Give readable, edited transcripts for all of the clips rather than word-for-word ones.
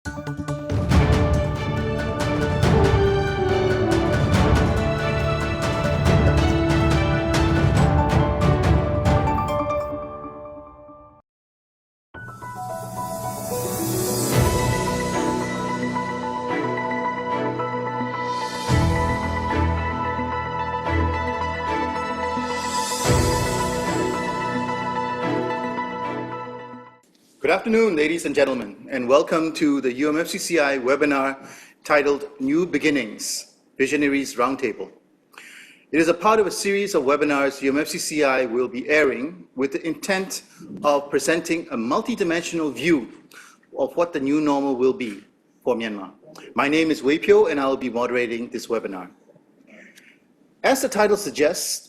Good afternoon, ladies and gentlemen, and welcome to the UMFCCI webinar titled New Beginnings, Visionaries Roundtable. It is a part of a series of webinars UMFCCI will be airing with the intent of presenting a multidimensional view of what the new normal will be for Myanmar. My name is Wei Pyo, and I will be moderating this webinar. As the title suggests,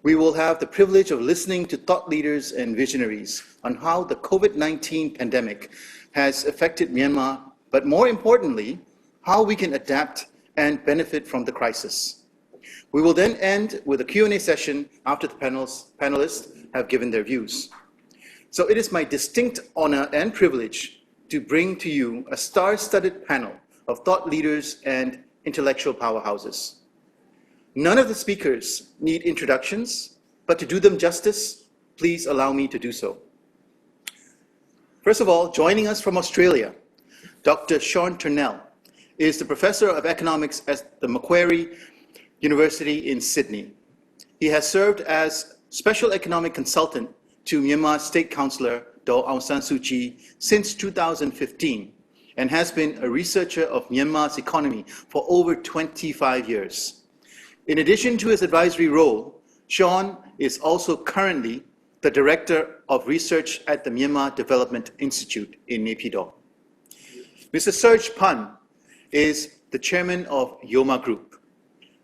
we will have the privilege of listening to thought leaders and visionaries on how the COVID-19 pandemic has affected Myanmar, but more importantly, how we can adapt and benefit from the crisis. We will then end with a Q&A session after the panelists have given their views. So it is my distinct honor and privilege to bring to you a star-studded panel of thought leaders and intellectual powerhouses. None of the speakers need introductions, but to do them justice, please allow me to do so. First of all, joining us from Australia, Dr. Sean Turnell is the Professor of Economics at the Macquarie University in Sydney. He has served as Special Economic Consultant to Myanmar State Councillor Daw Aung San Suu Kyi since 2015 and has been a researcher of Myanmar's economy for over 25 years. In addition to his advisory role, Sean is also currently the Director of Research at the Myanmar Development Institute in Naypyidaw. Mr. Serge Pan is the Chairman of Yoma Group.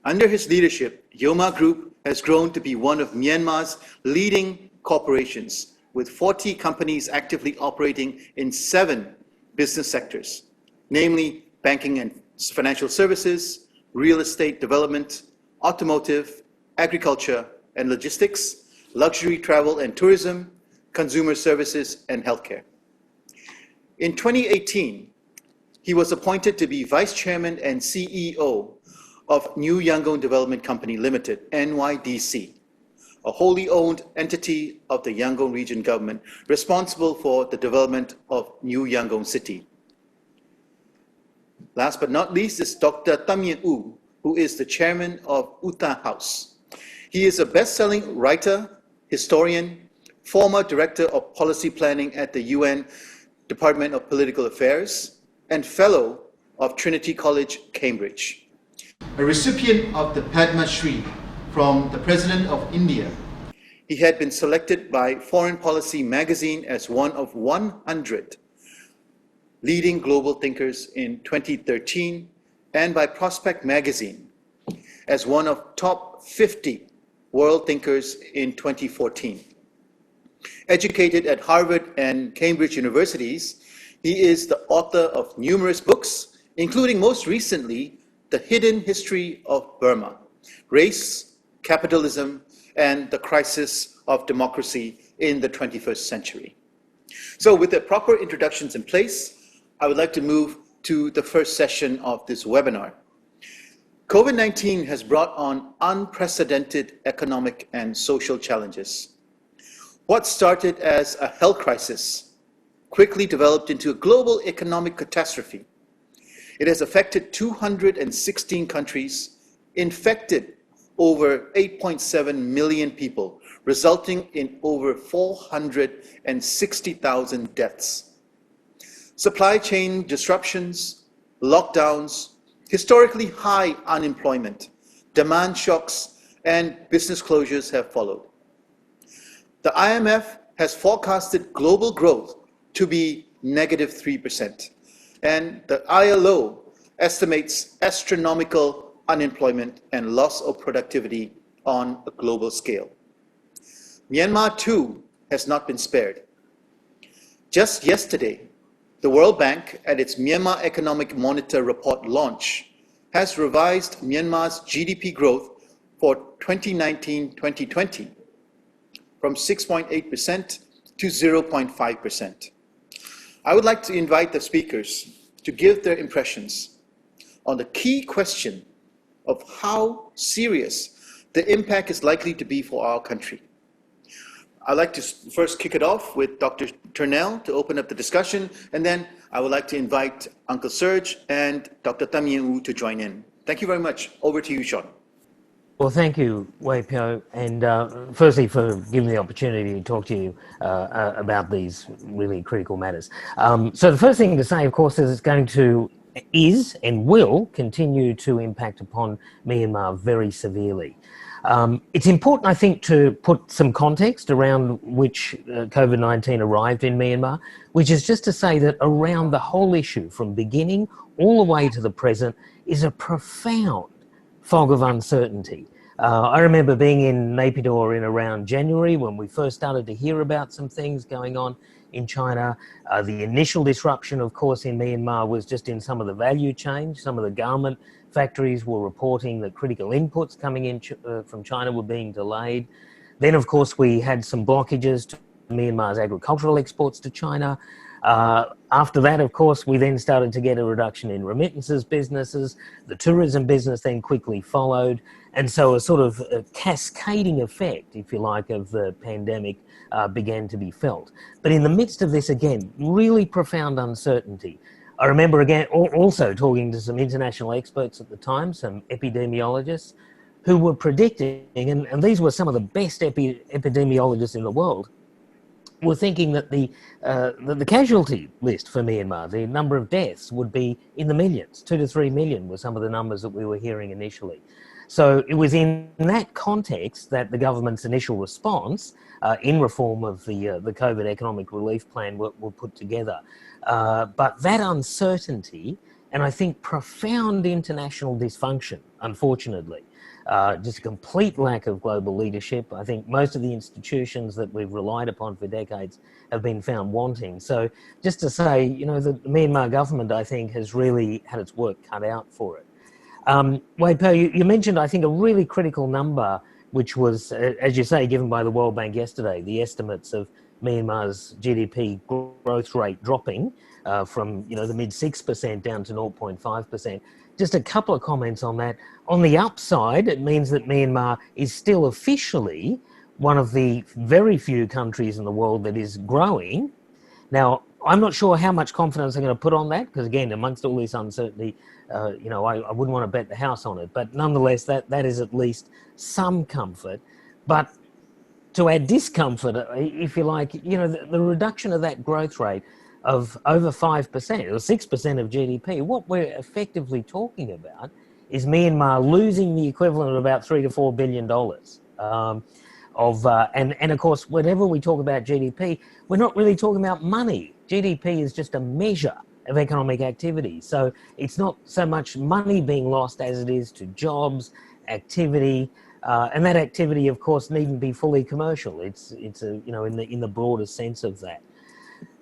Under his leadership, Yoma Group has grown to be one of Myanmar's leading corporations, with 40 companies actively operating in 7 business sectors, namely banking and financial services, real estate development, automotive, agriculture and logistics, luxury travel and tourism, consumer services, and healthcare. In 2018, he was appointed to be Vice Chairman and CEO of New Yangon Development Company Limited, NYDC, a wholly owned entity of the Yangon Region government responsible for the development of New Yangon City. Last but not least is Dr. Tam Yin Oo, who is the chairman of Uta House. He is a best-selling writer, historian, former director of policy planning at the UN Department of Political Affairs, and fellow of Trinity College, Cambridge. A recipient of the Padma Shri from the President of India, he had been selected by Foreign Policy magazine as one of 100 leading global thinkers in 2013, and by Prospect magazine as one of top 50 world thinkers in 2014. Educated at Harvard and Cambridge universities, he is the author of numerous books, including most recently, The Hidden History of Burma, Race, Capitalism, and the Crisis of Democracy in the 21st Century. So with the proper introductions in place, I would like to move to the first session of this webinar. COVID-19 has brought on unprecedented economic and social challenges. What started as a health crisis quickly developed into a global economic catastrophe. It has affected 216 countries, infected over 8.7 million people, resulting in over 460,000 deaths. Supply chain disruptions, lockdowns, historically high unemployment, demand shocks, and business closures have followed. The IMF has forecasted global growth to be negative 3%, and the ILO estimates astronomical unemployment and loss of productivity on a global scale. Myanmar, too, has not been spared. Just yesterday, the World Bank, at its Myanmar Economic Monitor report launch, has revised Myanmar's GDP growth for 2019-2020 from 6.8% to 0.5%. I would like to invite the speakers to give their impressions on the key question of how serious the impact is likely to be for our country. I'd like to first kick it off with Dr. Turnell to open up the discussion, and then I would like to invite Uncle Serge and Dr. Tam Yen Wu to join in. Thank you very much. Over to you, Sean. Well, thank you, Wei Pyo, and firstly for giving me the opportunity to talk to you about these really critical matters. So the first thing to say, of course, is and will continue to impact upon Myanmar very severely. It's important, I think, to put some context around which COVID-19 arrived in Myanmar, which is just to say that around the whole issue, from beginning all the way to the present, is a profound fog of uncertainty. I remember being in Naypyidaw in around January when we first started to hear about some things going on in China. The initial disruption, of course, in Myanmar was just in some of the value chain. Some of the garment factories were reporting that critical inputs coming in from China were being delayed. Then, of course, we had some blockages to Myanmar's agricultural exports to China. After that, of course, we then started to get a reduction in remittances businesses. The tourism business then quickly followed. And so a sort of a cascading effect, if you like, of the pandemic began to be felt. But in the midst of this, again, really profound uncertainty. I remember, again, also talking to some international experts at the time, some epidemiologists, who were predicting, and these were some of the best epidemiologists in the world, were thinking that the casualty list for Myanmar, the number of deaths, would be in the millions. 2 to 3 million were some of the numbers that we were hearing initially. So it was in that context that the government's initial response in reform of the COVID economic relief plan were put together. But that uncertainty, and I think profound international dysfunction, unfortunately, just a complete lack of global leadership. I think most of the institutions that we've relied upon for decades have been found wanting. So just to say, you know, the Myanmar government, I think, has really had its work cut out for it. Wei Pyo, you mentioned, I think, a really critical number, which was, as you say, given by the World Bank yesterday, the estimates of Myanmar's GDP growth rate dropping from, you know, the mid 6% down to 0.5%. Just a couple of comments on that. On the upside, it means that Myanmar is still officially one of the very few countries in the world that is growing. Now, I'm not sure how much confidence I'm going to put on that, because again, amongst all this uncertainty, you know, I wouldn't want to bet the house on it. But nonetheless, that is at least some comfort. But to add discomfort, if you like, you know, the reduction of that growth rate of over 5% or 6% of GDP, what we're effectively talking about is Myanmar losing the equivalent of about $3 to $4 billion. And of course, whenever we talk about GDP, we're not really talking about money. GDP is just a measure of economic activity. So it's not so much money being lost as it is to jobs, activity, and that activity, of course, needn't be fully commercial. It's a, you know, in the broader sense of that.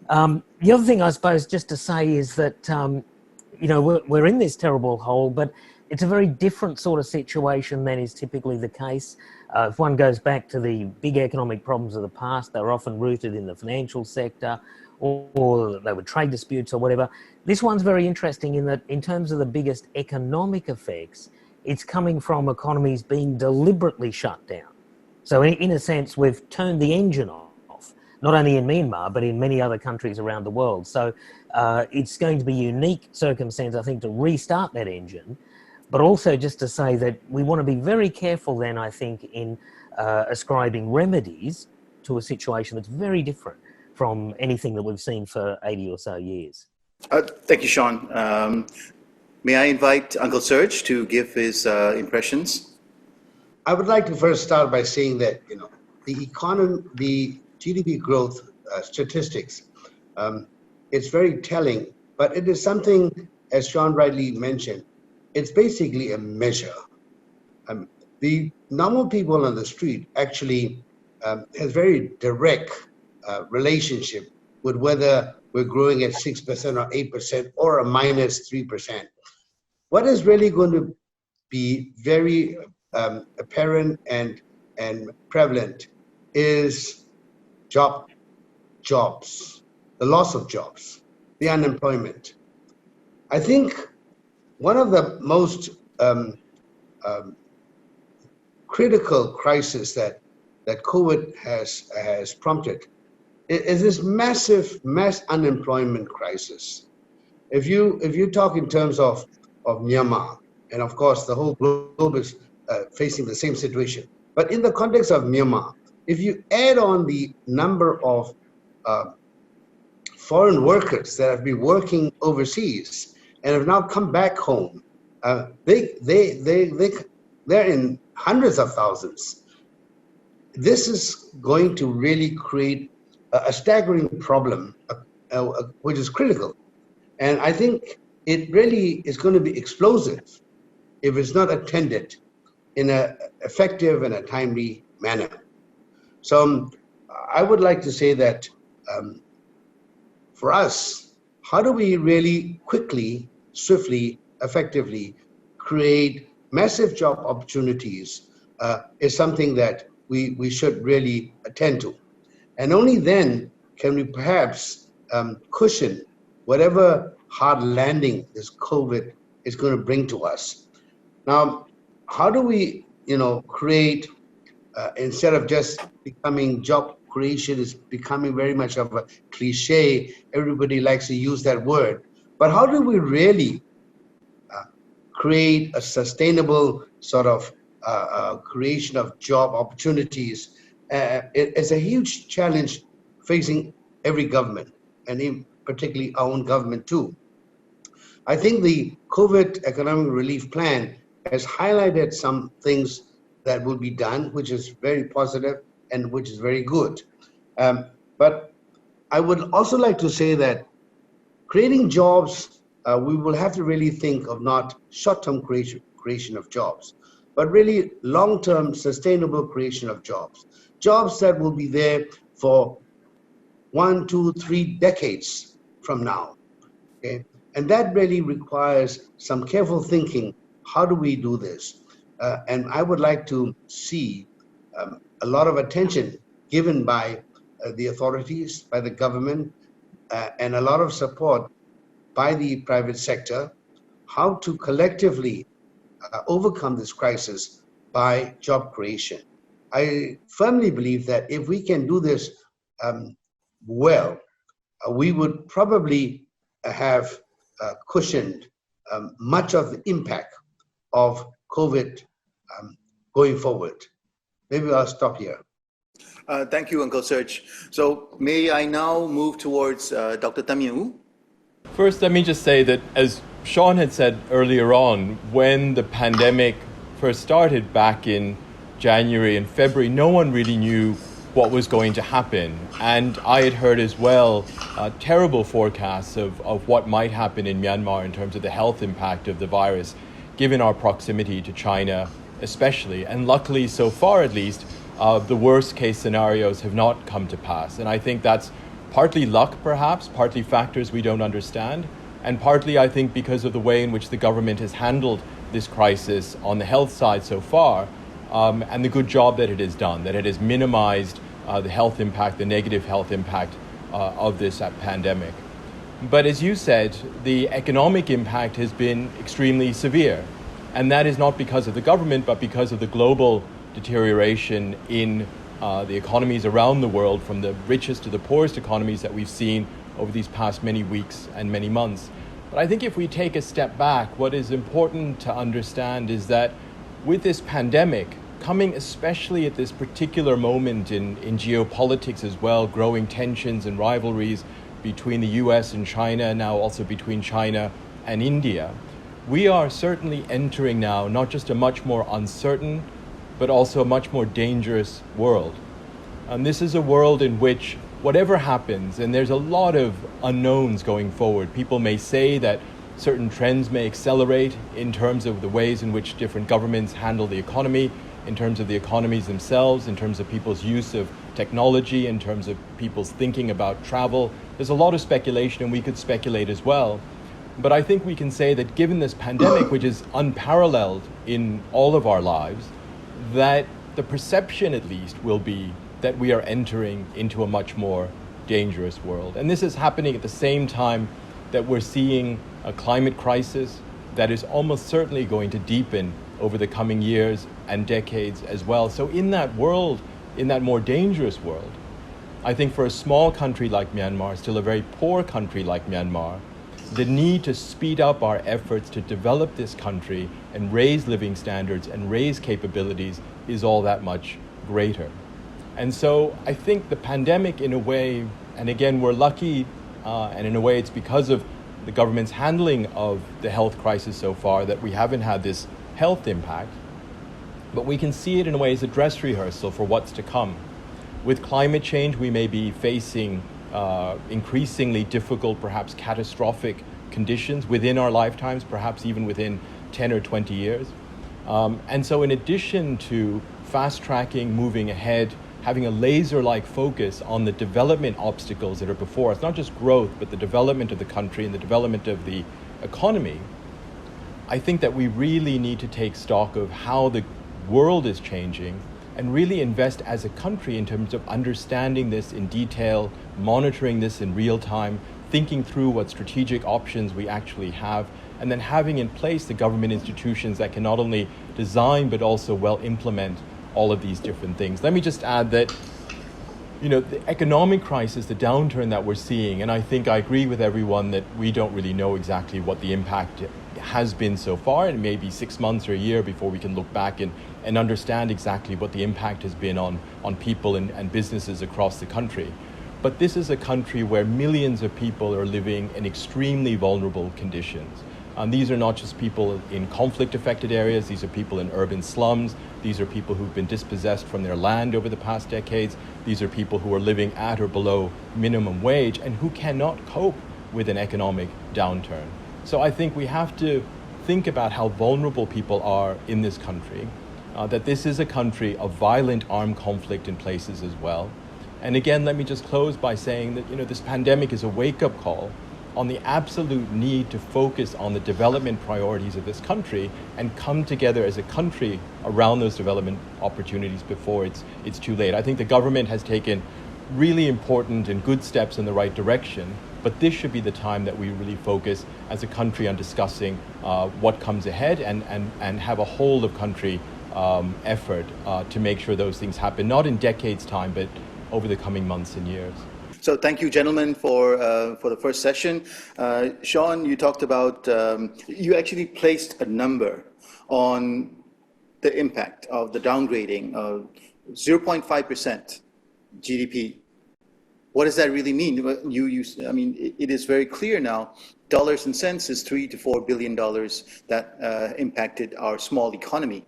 The other thing, I suppose, just to say is that, you know, we're in this terrible hole, but it's a very different sort of situation than is typically the case. If one goes back to the big economic problems of the past, they're often rooted in the financial sector, or they were trade disputes or whatever. This one's very interesting in that, in terms of the biggest economic effects, it's coming from economies being deliberately shut down. So in a sense, we've turned the engine off, not only in Myanmar, but in many other countries around the world. So it's going to be a unique circumstance, I think, to restart that engine. But also just to say that we want to be very careful then, I think, in ascribing remedies to a situation that's very different from anything that we've seen for 80 or so years. Thank you, Sean. May I invite Uncle Serge to give his impressions? I would like to first start by saying that, you know, the GDP growth statistics, it's very telling, but it is something, as Sean rightly mentioned, it's basically a measure. The normal people on the street actually has very direct relationship with whether we're growing at 6% or 8% or a minus 3%. What is really going to be very apparent and prevalent is jobs, the loss of jobs, the unemployment. I think one of the most critical crisis that COVID has prompted is this mass unemployment crisis. If you talk in terms of Myanmar, and of course the whole globe is facing the same situation, but in the context of Myanmar, if you add on the number of foreign workers that have been working overseas and have now come back home, they're in hundreds of thousands. This is going to really create a staggering problem, which is critical. And I think it really is going to be explosive if it's not attended in an effective and a timely manner. So I would like to say that for us, how do we really quickly, swiftly, effectively create massive job opportunities is something that we should really attend to. And only then can we perhaps cushion whatever hard landing this COVID is going to bring to us. Now, how do we, create, instead of just becoming job creation is becoming very much of a cliche, everybody likes to use that word, but how do we really create a sustainable sort of creation of job opportunities? It's a huge challenge facing every government, and particularly our own government too. I think the COVID economic relief plan has highlighted some things that will be done, which is very positive and which is very good. But I would also like to say that creating jobs, we will have to really think of not short-term creation of jobs, but really long-term sustainable creation of jobs. Jobs that will be there for 1, 2, 3 decades from now. Okay? And that really requires some careful thinking. How do we do this? And I would like to see a lot of attention given by the authorities, by the government, and a lot of support by the private sector, how to collectively overcome this crisis by job creation. I firmly believe that if we can do this well, we would probably have cushioned much of the impact of COVID going forward. Maybe I'll stop here. Thank you, Uncle Serge. So may I now move towards Dr. Tam Yen Woo? First, let me just say that, as Sean had said earlier on, when the pandemic first started back in January and February, no one really knew what was going to happen. And I had heard as well terrible forecasts of what might happen in Myanmar in terms of the health impact of the virus, given our proximity to China especially. And luckily, so far at least, the worst case scenarios have not come to pass. And I think that's partly luck, perhaps, partly factors we don't understand, and partly, I think, because of the way in which the government has handled this crisis on the health side so far, and the good job that it has done, that it has minimized the health impact, the negative health impact of this pandemic. But as you said, the economic impact has been extremely severe. And that is not because of the government, but because of the global deterioration in the economies around the world, from the richest to the poorest economies that we've seen over these past many weeks and many months. But I think if we take a step back, what is important to understand is that with this pandemic, coming especially at this particular moment in geopolitics as well, growing tensions and rivalries between the US and China, now also between China and India, we are certainly entering now not just a much more uncertain, but also a much more dangerous world. And this is a world in which whatever happens, and there's a lot of unknowns going forward. People may say that certain trends may accelerate in terms of the ways in which different governments handle the economy, in terms of the economies themselves, in terms of people's use of technology, in terms of people's thinking about travel. There's a lot of speculation, and we could speculate as well. But I think we can say that given this pandemic, which is unparalleled in all of our lives, that the perception at least will be that we are entering into a much more dangerous world. And this is happening at the same time that we're seeing a climate crisis that is almost certainly going to deepen over the coming years and decades as well. So in that world, in that more dangerous world, I think for a small country like Myanmar, still a very poor country like Myanmar, the need to speed up our efforts to develop this country and raise living standards and raise capabilities is all that much greater. And so I think the pandemic, in a way, and again, we're lucky, and in a way it's because of the government's handling of the health crisis so far that we haven't had this health impact, but we can see it in a way as a dress rehearsal for what's to come. With climate change, we may be facing increasingly difficult, perhaps catastrophic conditions within our lifetimes, perhaps even within 10 or 20 years. And so in addition to fast-tracking, moving ahead, having a laser-like focus on the development obstacles that are before us, not just growth, but the development of the country and the development of the economy, I think that we really need to take stock of how the world is changing and really invest as a country in terms of understanding this in detail, monitoring this in real time, thinking through what strategic options we actually have, and then having in place the government institutions that can not only design but also well implement all of these different things. Let me just add that, the economic crisis, the downturn that we're seeing, and I think I agree with everyone that we don't really know exactly what the impact has been so far. It may be 6 months or a year before we can look back and understand exactly what the impact has been on people and businesses across the country. But this is a country where millions of people are living in extremely vulnerable conditions. And these are not just people in conflict-affected areas, these are people in urban slums, these are people who've been dispossessed from their land over the past decades, these are people who are living at or below minimum wage and who cannot cope with an economic downturn. So I think we have to think about how vulnerable people are in this country, that this is a country of violent armed conflict in places as well. And again, let me just close by saying that, this pandemic is a wake-up call on the absolute need to focus on the development priorities of this country and come together as a country around those development opportunities before it's too late. I think the government has taken really important and good steps in the right direction, but this should be the time that we really focus as a country on discussing what comes ahead and have a whole of country effort to make sure those things happen, not in decades' time, but over the coming months and years. So thank you, gentlemen, for the first session. Sean, you talked about, you actually placed a number on the impact of the downgrading of 0.5% GDP. What does that really mean? It is very clear now, dollars and cents is $3 to $4 billion that impacted our small economy.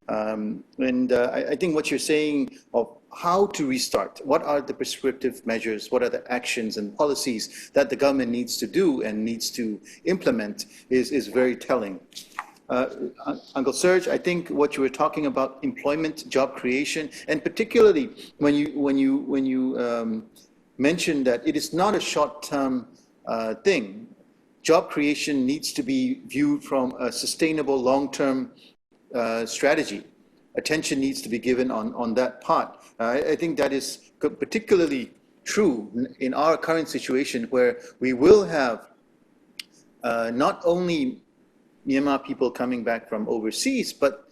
I think what you're saying of how to restart, what are the prescriptive measures, what are the actions and policies that the government needs to do and needs to implement is very telling. Uncle Serge, I think what you were talking about, employment, job creation, and particularly when you mentioned that it is not a short-term thing. Job creation needs to be viewed from a sustainable long-term strategy. Attention needs to be given on that part. I think that is particularly true in our current situation, where we will have not only Myanmar people coming back from overseas, but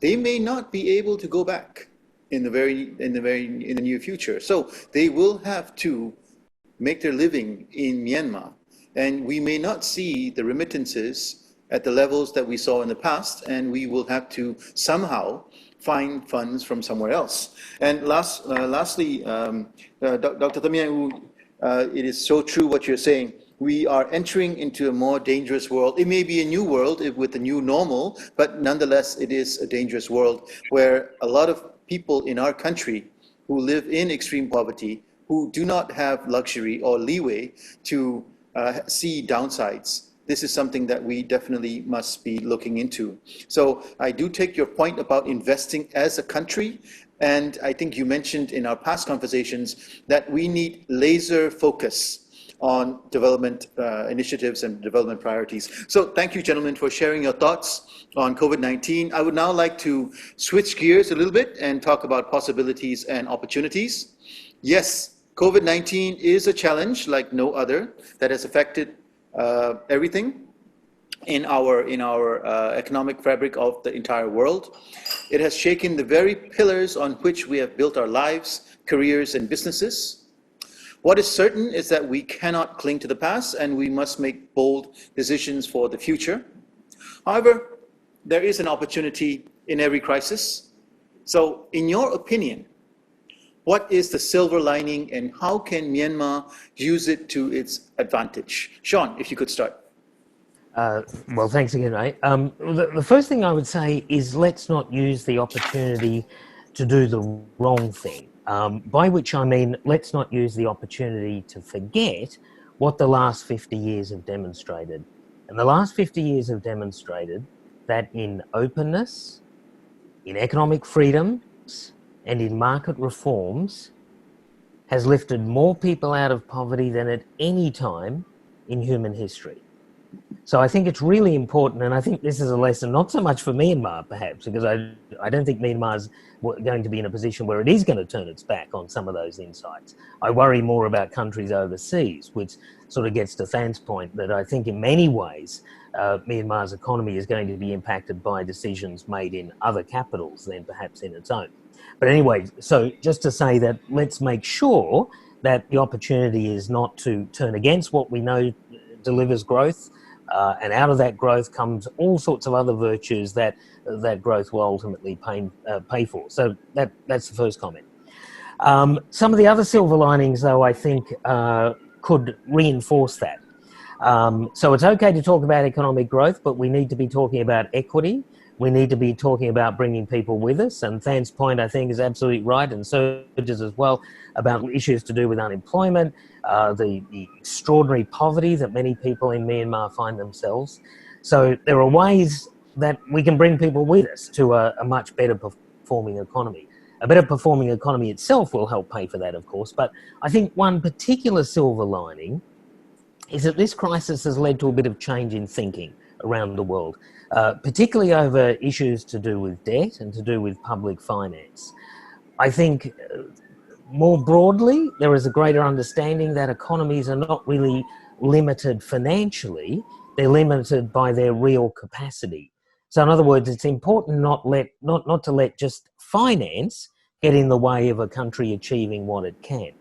they may not be able to go back in the near future. So they will have to make their living in Myanmar, and we may not see the remittances at the levels that we saw in the past, and we will have to somehow find funds from somewhere else. And lastly, Dr. Tamiang, it is so true what you're saying. We are entering into a more dangerous world. It may be a new world with a new normal, but nonetheless, it is a dangerous world where a lot of people in our country who live in extreme poverty, who do not have luxury or leeway to see downsides. This is something that we definitely must be looking into. So I do take your point about investing as a country, and I think you mentioned in our past conversations that we need laser focus on development initiatives and development priorities. So thank you, gentlemen, for sharing your thoughts on COVID-19. I would now like to switch gears a little bit and talk about possibilities and opportunities. Yes, COVID-19 is a challenge like no other that has affected everything, in our economic fabric of the entire world. It has shaken the very pillars on which we have built our lives, careers, and businesses. What is certain is that we cannot cling to the past, and we must make bold decisions for the future. However, there is an opportunity in every crisis. So, in your opinion, what is the silver lining, and how can Myanmar use it to its advantage? Sean, if you could start. Well, thanks again, Ray. The first thing I would say is let's not use the opportunity to do the wrong thing. By which I mean, let's not use the opportunity to forget what the last 50 years have demonstrated. And the last 50 years have demonstrated that in openness, in economic freedoms, and in market reforms has lifted more people out of poverty than at any time in human history. So I think it's really important, and I think this is a lesson not so much for Myanmar perhaps, because I don't think Myanmar is going to be in a position where it is going to turn its back on some of those insights. I worry more about countries overseas, which sort of gets to Than's point that I think in many ways Myanmar's economy is going to be impacted by decisions made in other capitals than perhaps in its own. But anyway, so just to say that let's make sure that the opportunity is not to turn against what we know delivers growth, and out of that growth comes all sorts of other virtues that growth will ultimately pay for. So that's the first comment. Some of the other silver linings, though, I think could reinforce that. So it's okay to talk about economic growth, but we need to be talking about equity. We need to be talking about bringing people with us. And Than's point, I think, is absolutely right, and Serge's as well, about issues to do with unemployment, the extraordinary poverty that many people in Myanmar find themselves. So there are ways that we can bring people with us to a much better performing economy. A better performing economy itself will help pay for that, of course. But I think one particular silver lining is that this crisis has led to a bit of change in thinking around the world, particularly over issues to do with debt and to do with public finance. I think more broadly, there is a greater understanding that economies are not really limited financially, they're limited by their real capacity. So in other words, it's important not to let just finance get in the way of a country achieving what it can.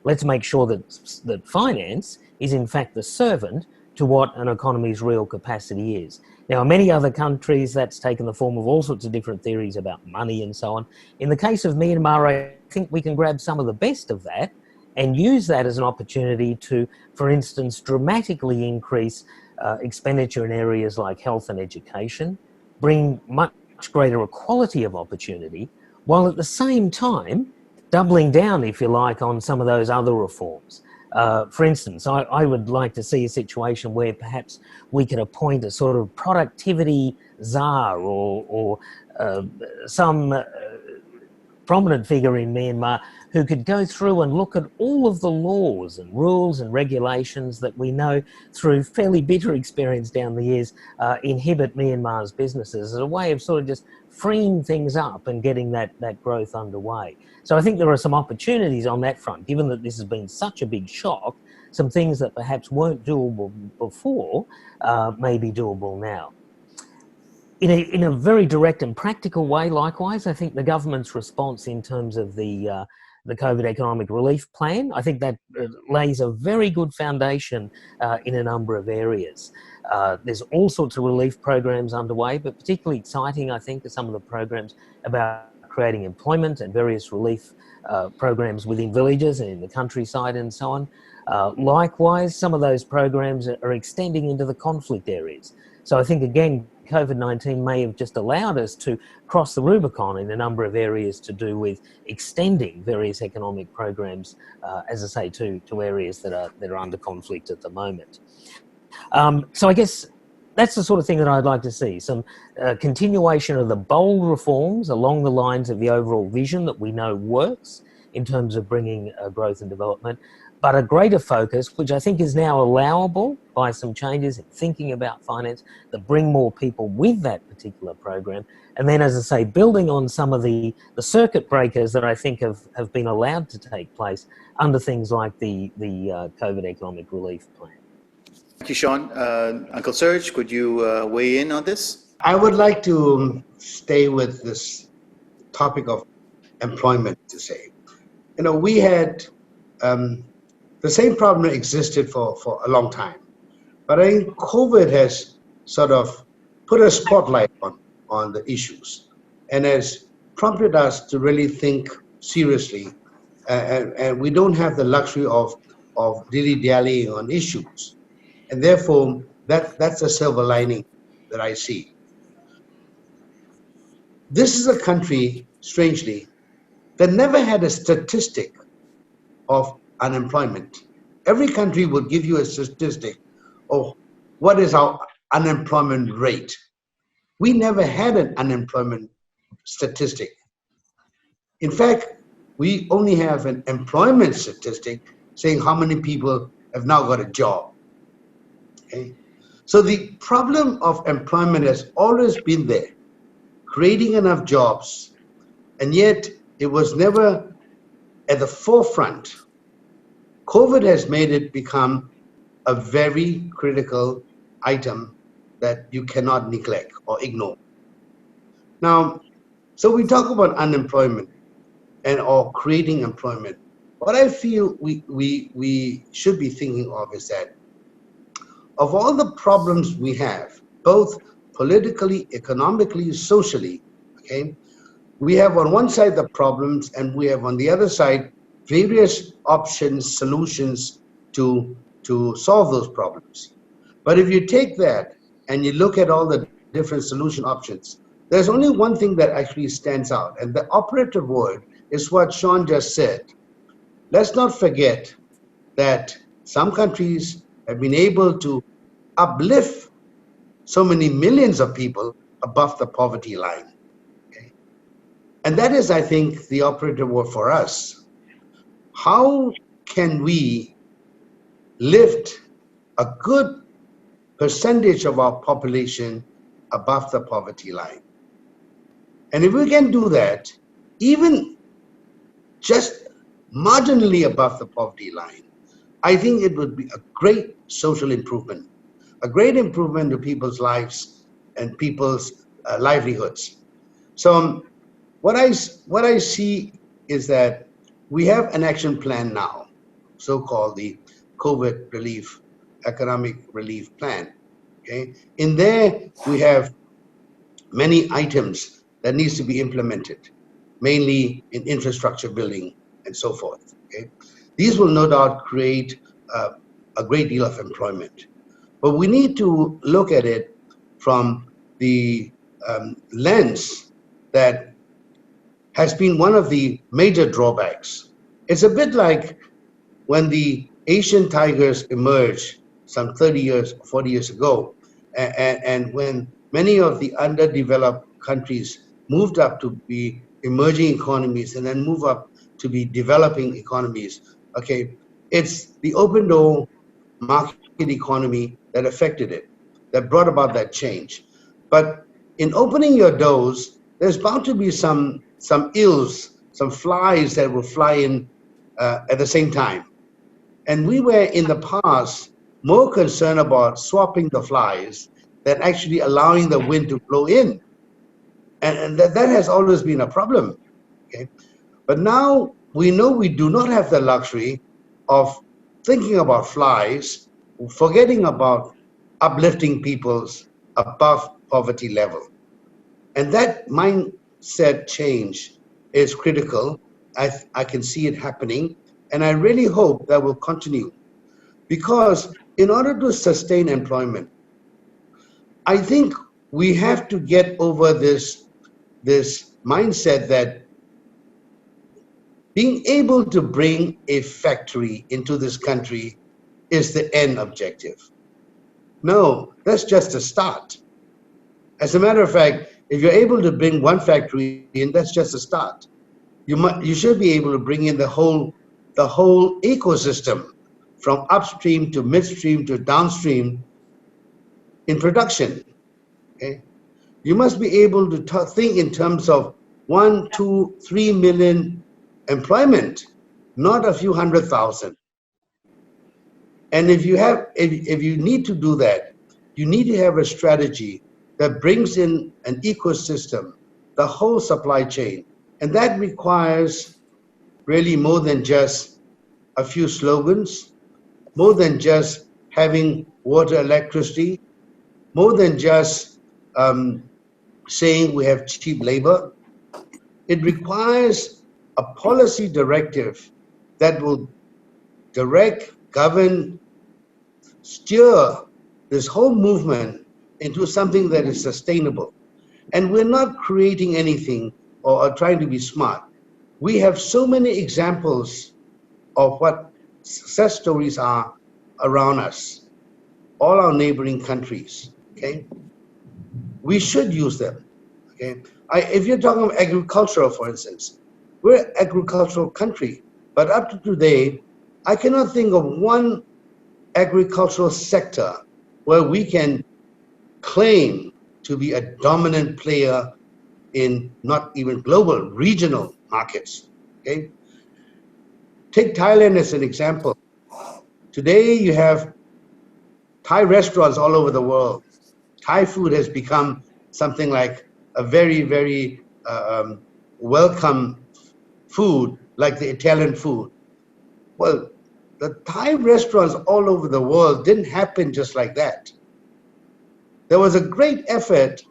Let's make sure that finance is in fact the servant to what an economy's real capacity is. Now, in many other countries, that's taken the form of all sorts of different theories about money and so on. In the case of Myanmar, I think we can grab some of the best of that and use that as an opportunity to, for instance, dramatically increase expenditure in areas like health and education, bring much greater equality of opportunity, while at the same time doubling down, if you like, on some of those other reforms. For instance, I would like to see a situation where perhaps we could appoint a sort of productivity czar or some prominent figure in Myanmar who could go through and look at all of the laws and rules and regulations that we know through fairly bitter experience down the years inhibit Myanmar's businesses as a way of sort of just freeing things up and getting that growth underway. So I think there are some opportunities on that front, given that this has been such a big shock. Some things that perhaps weren't doable before may be doable now. In a very direct and practical way, likewise, I think the government's response in terms of the COVID economic relief plan, I think that lays a very good foundation in a number of areas. There's all sorts of relief programs underway, but particularly exciting, I think, are some of the programs about creating employment and various relief programs within villages and in the countryside and so on. Likewise, some of those programs are extending into the conflict areas. So I think, again, COVID-19 may have just allowed us to cross the Rubicon in a number of areas to do with extending various economic programs, as I say, to areas that are under conflict at the moment. So I guess that's the sort of thing that I'd like to see, some continuation of the bold reforms along the lines of the overall vision that we know works in terms of bringing growth and development, but a greater focus, which I think is now allowable by some changes in thinking about finance, that bring more people with that particular program. And then, as I say, building on some of the circuit breakers that I think have been allowed to take place under things like the COVID economic relief plan. Thank you, Sean. Uncle Serge, could you weigh in on this? I would like to stay with this topic of employment to say. We had the same problem existed for a long time. But I think COVID has sort of put a spotlight on the issues and has prompted us to really think seriously. And we don't have the luxury of dilly-dallying on issues. And therefore, that's a silver lining that I see. This is a country, strangely, that never had a statistic of unemployment. Every country would give you a statistic of what is our unemployment rate. We never had an unemployment statistic. In fact, we only have an employment statistic saying how many people have now got a job. Okay? So the problem of employment has always been there, creating enough jobs, and yet it was never at the forefront. COVID has made it become a very critical item that you cannot neglect or ignore. Now, so we talk about unemployment or creating employment. What I feel we should be thinking of is that of all the problems we have, both politically, economically, socially, okay, we have on one side the problems and we have on the other side various options, solutions to solve those problems. But if you take that and you look at all the different solution options, there's only one thing that actually stands out, and the operative word is what Sean just said. Let's not forget that some countries have been able to uplift so many millions of people above the poverty line. Okay? And that is, I think, the operative word for us. How can we lift a good percentage of our population above the poverty line? And if we can do that, even just marginally above the poverty line, I think it would be a great social improvement, a great improvement to people's lives and people's livelihoods. So what I see is that we have an action plan now, so-called the COVID relief, economic relief plan. Okay? In there, we have many items that needs to be implemented, mainly in infrastructure building and so forth. Okay? These will no doubt create a great deal of employment. But we need to look at it from the lens that has been one of the major drawbacks. It's a bit like when the Asian tigers emerged some 30 years, 40 years ago, and when many of the underdeveloped countries moved up to be emerging economies and then move up to be developing economies. Okay, it's the open door market economy that affected it, that brought about that change. But in opening your doors, there's bound to be some ills, some flies that will fly in at the same time. And we were in the past more concerned about swapping the flies than actually allowing the wind to blow in. And that has always been a problem. Okay? But now we know we do not have the luxury of thinking about flies, forgetting about uplifting people's above poverty level. And that mindset change is critical. I can see it happening, and I really hope that will continue. Because in order to sustain employment, I think we have to get over this mindset that being able to bring a factory into this country is the end objective. No, that's just a start. As a matter of fact, if you're able to bring one factory in, that's just a start. You should be able to bring in the whole ecosystem, from upstream to midstream to downstream in production. Okay? You must be able to think in terms of 1, 2, 3 million employment, not a few 100,000. And if you need to do that, you need to have a strategy that brings in an ecosystem, the whole supply chain. And that requires really more than just a few slogans, more than just having water, electricity, more than just saying we have cheap labor. It requires a policy directive that will direct, govern, steer this whole movement into something that is sustainable. And we're not creating anything or trying to be smart. We have so many examples of what success stories are around us, all our neighboring countries, okay? We should use them, okay? If you're talking about agricultural, for instance, we're an agricultural country, but up to today, I cannot think of one agricultural sector where we can claim to be a dominant player in not even global, regional markets, okay? Take Thailand as an example. Today you have Thai restaurants all over the world. Thai food has become something like a very, very welcome food, like the Italian food. Well, the Thai restaurants all over the world didn't happen just like that. There was a great effort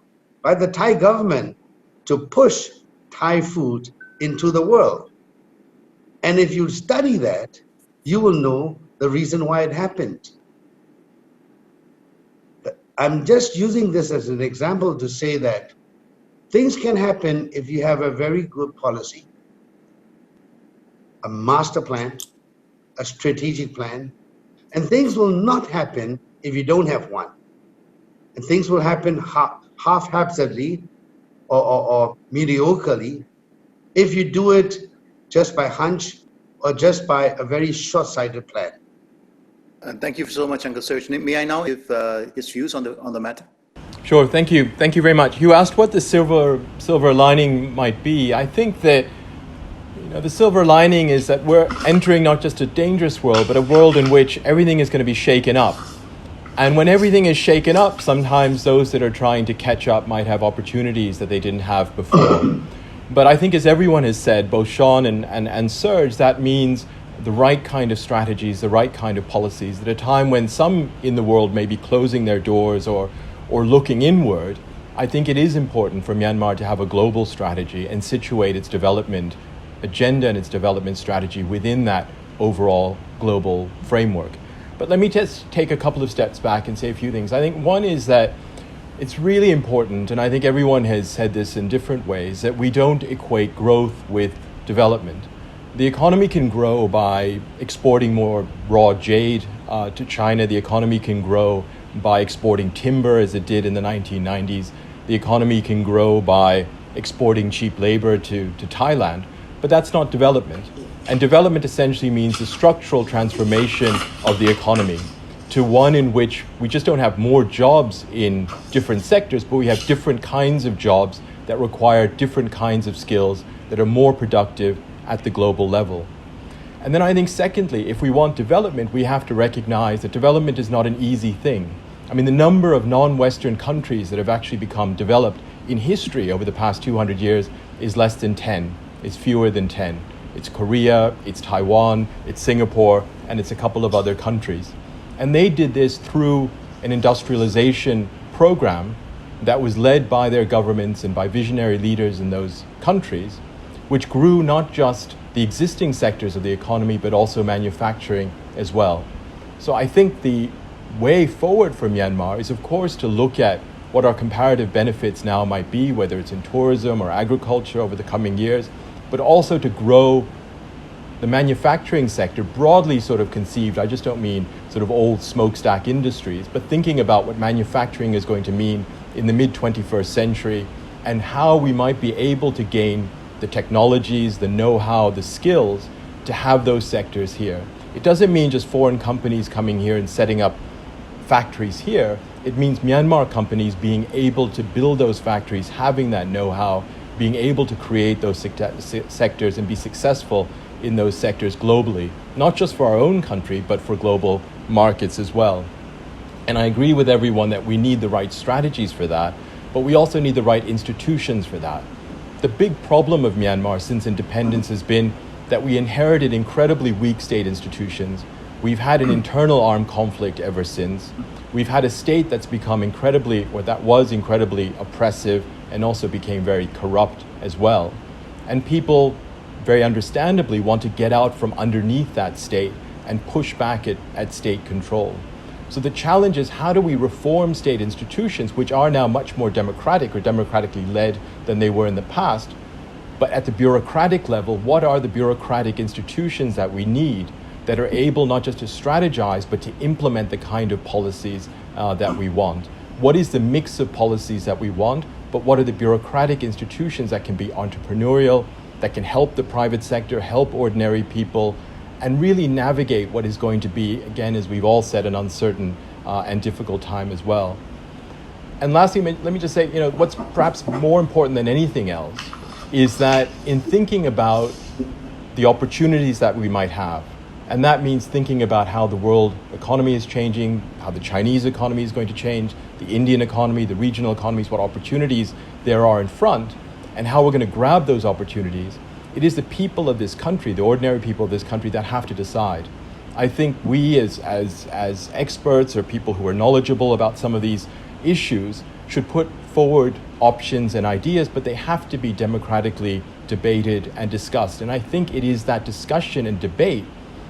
by the Thai government to push Thai food into the world. And if you study that, you will know the reason why it happened. I'm just using this as an example to say that things can happen if you have a very good policy, a master plan, a strategic plan, and things will not happen if you don't have one. And things will happen haphazardly or mediocrely if you do it just by hunch or just by a very short-sighted plan. Thank you so much, Uncle Serge. May I now give his views on the matter? Sure, thank you. Thank you very much. You asked what the silver lining might be. I think that the silver lining is that we're entering not just a dangerous world, but a world in which everything is going to be shaken up. And when everything is shaken up, sometimes those that are trying to catch up might have opportunities that they didn't have before. But I think, as everyone has said, both Sean and Serge, that means the right kind of strategies, the right kind of policies. At a time when some in the world may be closing their doors or looking inward, I think it is important for Myanmar to have a global strategy and situate its development agenda and its development strategy within that overall global framework. But let me just take a couple of steps back and say a few things. I think one is that it's really important, and I think everyone has said this in different ways, that we don't equate growth with development. The economy can grow by exporting more raw jade to China. The economy can grow by exporting timber, as it did in the 1990s. The economy can grow by exporting cheap labor to Thailand. But that's not development. And development essentially means the structural transformation of the economy to one in which we just don't have more jobs in different sectors, but we have different kinds of jobs that require different kinds of skills that are more productive at the global level. And then I think secondly, if we want development, we have to recognize that development is not an easy thing. I mean, the number of non-Western countries that have actually become developed in history over the past 200 years is less than 10. It's fewer than 10. It's Korea, it's Taiwan, it's Singapore, and it's a couple of other countries. And they did this through an industrialization program that was led by their governments and by visionary leaders in those countries, which grew not just the existing sectors of the economy, but also manufacturing as well. So I think the way forward for Myanmar is, of course, to look at what our comparative benefits now might be, whether it's in tourism or agriculture over the coming years, but also to grow the manufacturing sector, broadly sort of conceived. I just don't mean sort of old smokestack industries, but thinking about what manufacturing is going to mean in the mid-21st century and how we might be able to gain the technologies, the know-how, the skills to have those sectors here. It doesn't mean just foreign companies coming here and setting up factories here. It means Myanmar companies being able to build those factories, having that know-how, being able to create those sectors and be successful in those sectors globally, not just for our own country, but for global markets as well. And I agree with everyone that we need the right strategies for that, but we also need the right institutions for that. The big problem of Myanmar since independence has been that we inherited incredibly weak state institutions. We've had an internal armed conflict ever since. We've had a state that's become that was incredibly oppressive and also became very corrupt as well. And people, very understandably, want to get out from underneath that state and push back at state control. So the challenge is, how do we reform state institutions, which are now much more democratic or democratically led than they were in the past? But at the bureaucratic level, what are the bureaucratic institutions that we need that are able not just to strategize, but to implement the kind of policies that we want? What is the mix of policies that we want? But what are the bureaucratic institutions that can be entrepreneurial, that can help the private sector, help ordinary people, and really navigate what is going to be, again, as we've all said, an uncertain and difficult time as well. And lastly, let me just say, what's perhaps more important than anything else is that in thinking about the opportunities that we might have, and that means thinking about how the world economy is changing, how the Chinese economy is going to change, the Indian economy, the regional economies, what opportunities there are in front, and how we're going to grab those opportunities. It is the people of this country, the ordinary people of this country, that have to decide. I think we as experts or people who are knowledgeable about some of these issues should put forward options and ideas, but they have to be democratically debated and discussed. And I think it is that discussion and debate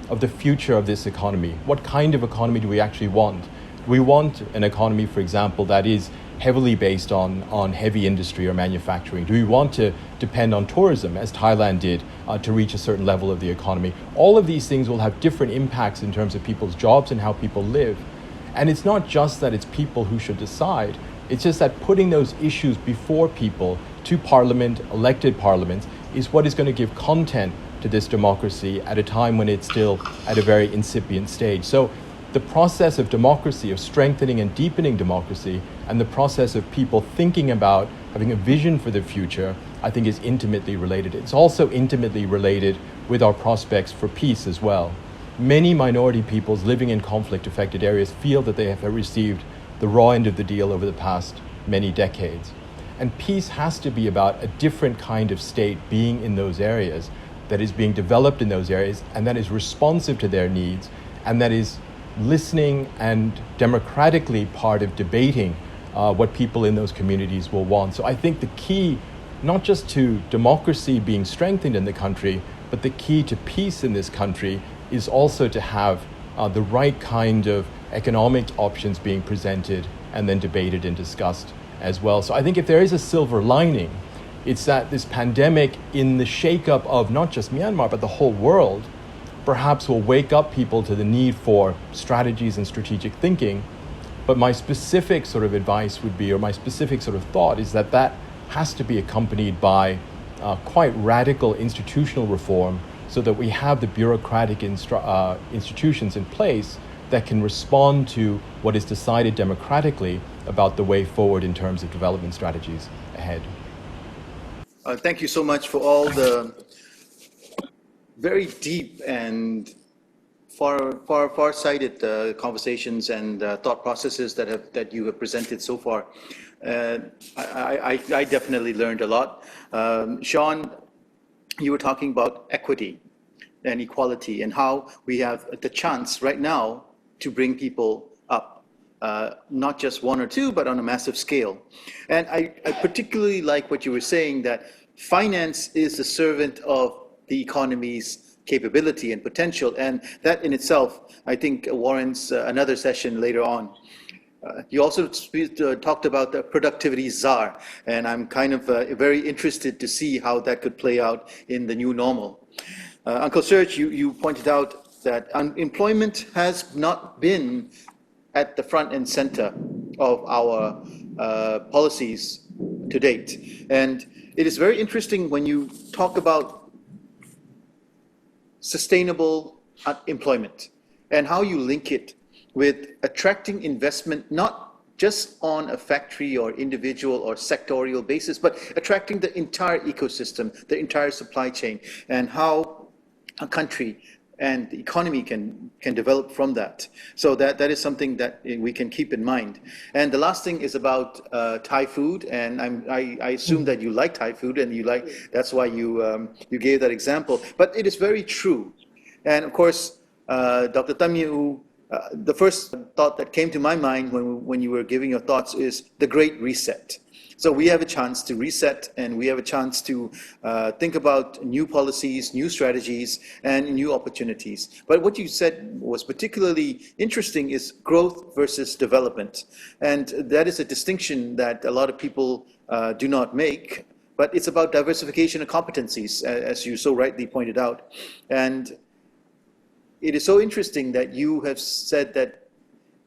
of the future of this economy. What kind of economy do we actually want? Do we want an economy, for example, that is heavily based on heavy industry or manufacturing? Do we want to depend on tourism, as Thailand did, to reach a certain level of the economy? All of these things will have different impacts in terms of people's jobs and how people live. And it's not just that it's people who should decide, it's just that putting those issues before people to parliament, elected parliaments, is what is going to give content to this democracy at a time when it's still at a very incipient stage. So the process of democracy, of strengthening and deepening democracy, and the process of people thinking about having a vision for the future, I think is intimately related. It's also intimately related with our prospects for peace as well. Many minority peoples living in conflict-affected areas feel that they have received the raw end of the deal over the past many decades. And peace has to be about a different kind of state being in those areas, that is being developed in those areas, and that is responsive to their needs, and that is listening and democratically part of debating what people in those communities will want. So I think the key, not just to democracy being strengthened in the country, but the key to peace in this country is also to have the right kind of economic options being presented and then debated and discussed as well. So I think if there is a silver lining, it's that this pandemic, in the shakeup of not just Myanmar, but the whole world, perhaps will wake up people to the need for strategies and strategic thinking. But my specific sort of advice would be, or my specific sort of thought, is that that has to be accompanied by quite radical institutional reform, so that we have the bureaucratic institutions in place that can respond to what is decided democratically about the way forward in terms of development strategies ahead. Thank you so much for all the very deep and far-sighted conversations and thought processes that you have presented so far. I definitely learned a lot. Sean, you were talking about equity and equality and how we have the chance right now to bring people up, not just one or two, but on a massive scale. And I particularly like what you were saying, that finance is the servant of the economy's capability and potential. And that in itself, I think, warrants another session later on. You also talked about the productivity czar, and I'm kind of very interested to see how that could play out in the new normal. Uncle Serge, you pointed out that unemployment has not been at the front and center of our policies to date. And it is very interesting when you talk about sustainable employment and how you link it with attracting investment, not just on a factory or individual or sectorial basis, but attracting the entire ecosystem, the entire supply chain, and how a country and the economy can develop from that. So that is something that we can keep in mind. And the last thing is about Thai food, and I assume that you like Thai food, and that's why you gave that example. But it is very true. And of course, Dr. Tham Nhu, the first thought that came to my mind when you were giving your thoughts is the Great Reset. So we have a chance to reset, and we have a chance to think about new policies, new strategies, and new opportunities. But what you said was particularly interesting is growth versus development. And that is a distinction that a lot of people do not make, but it's about diversification of competencies, as you so rightly pointed out. And it is so interesting that you have said that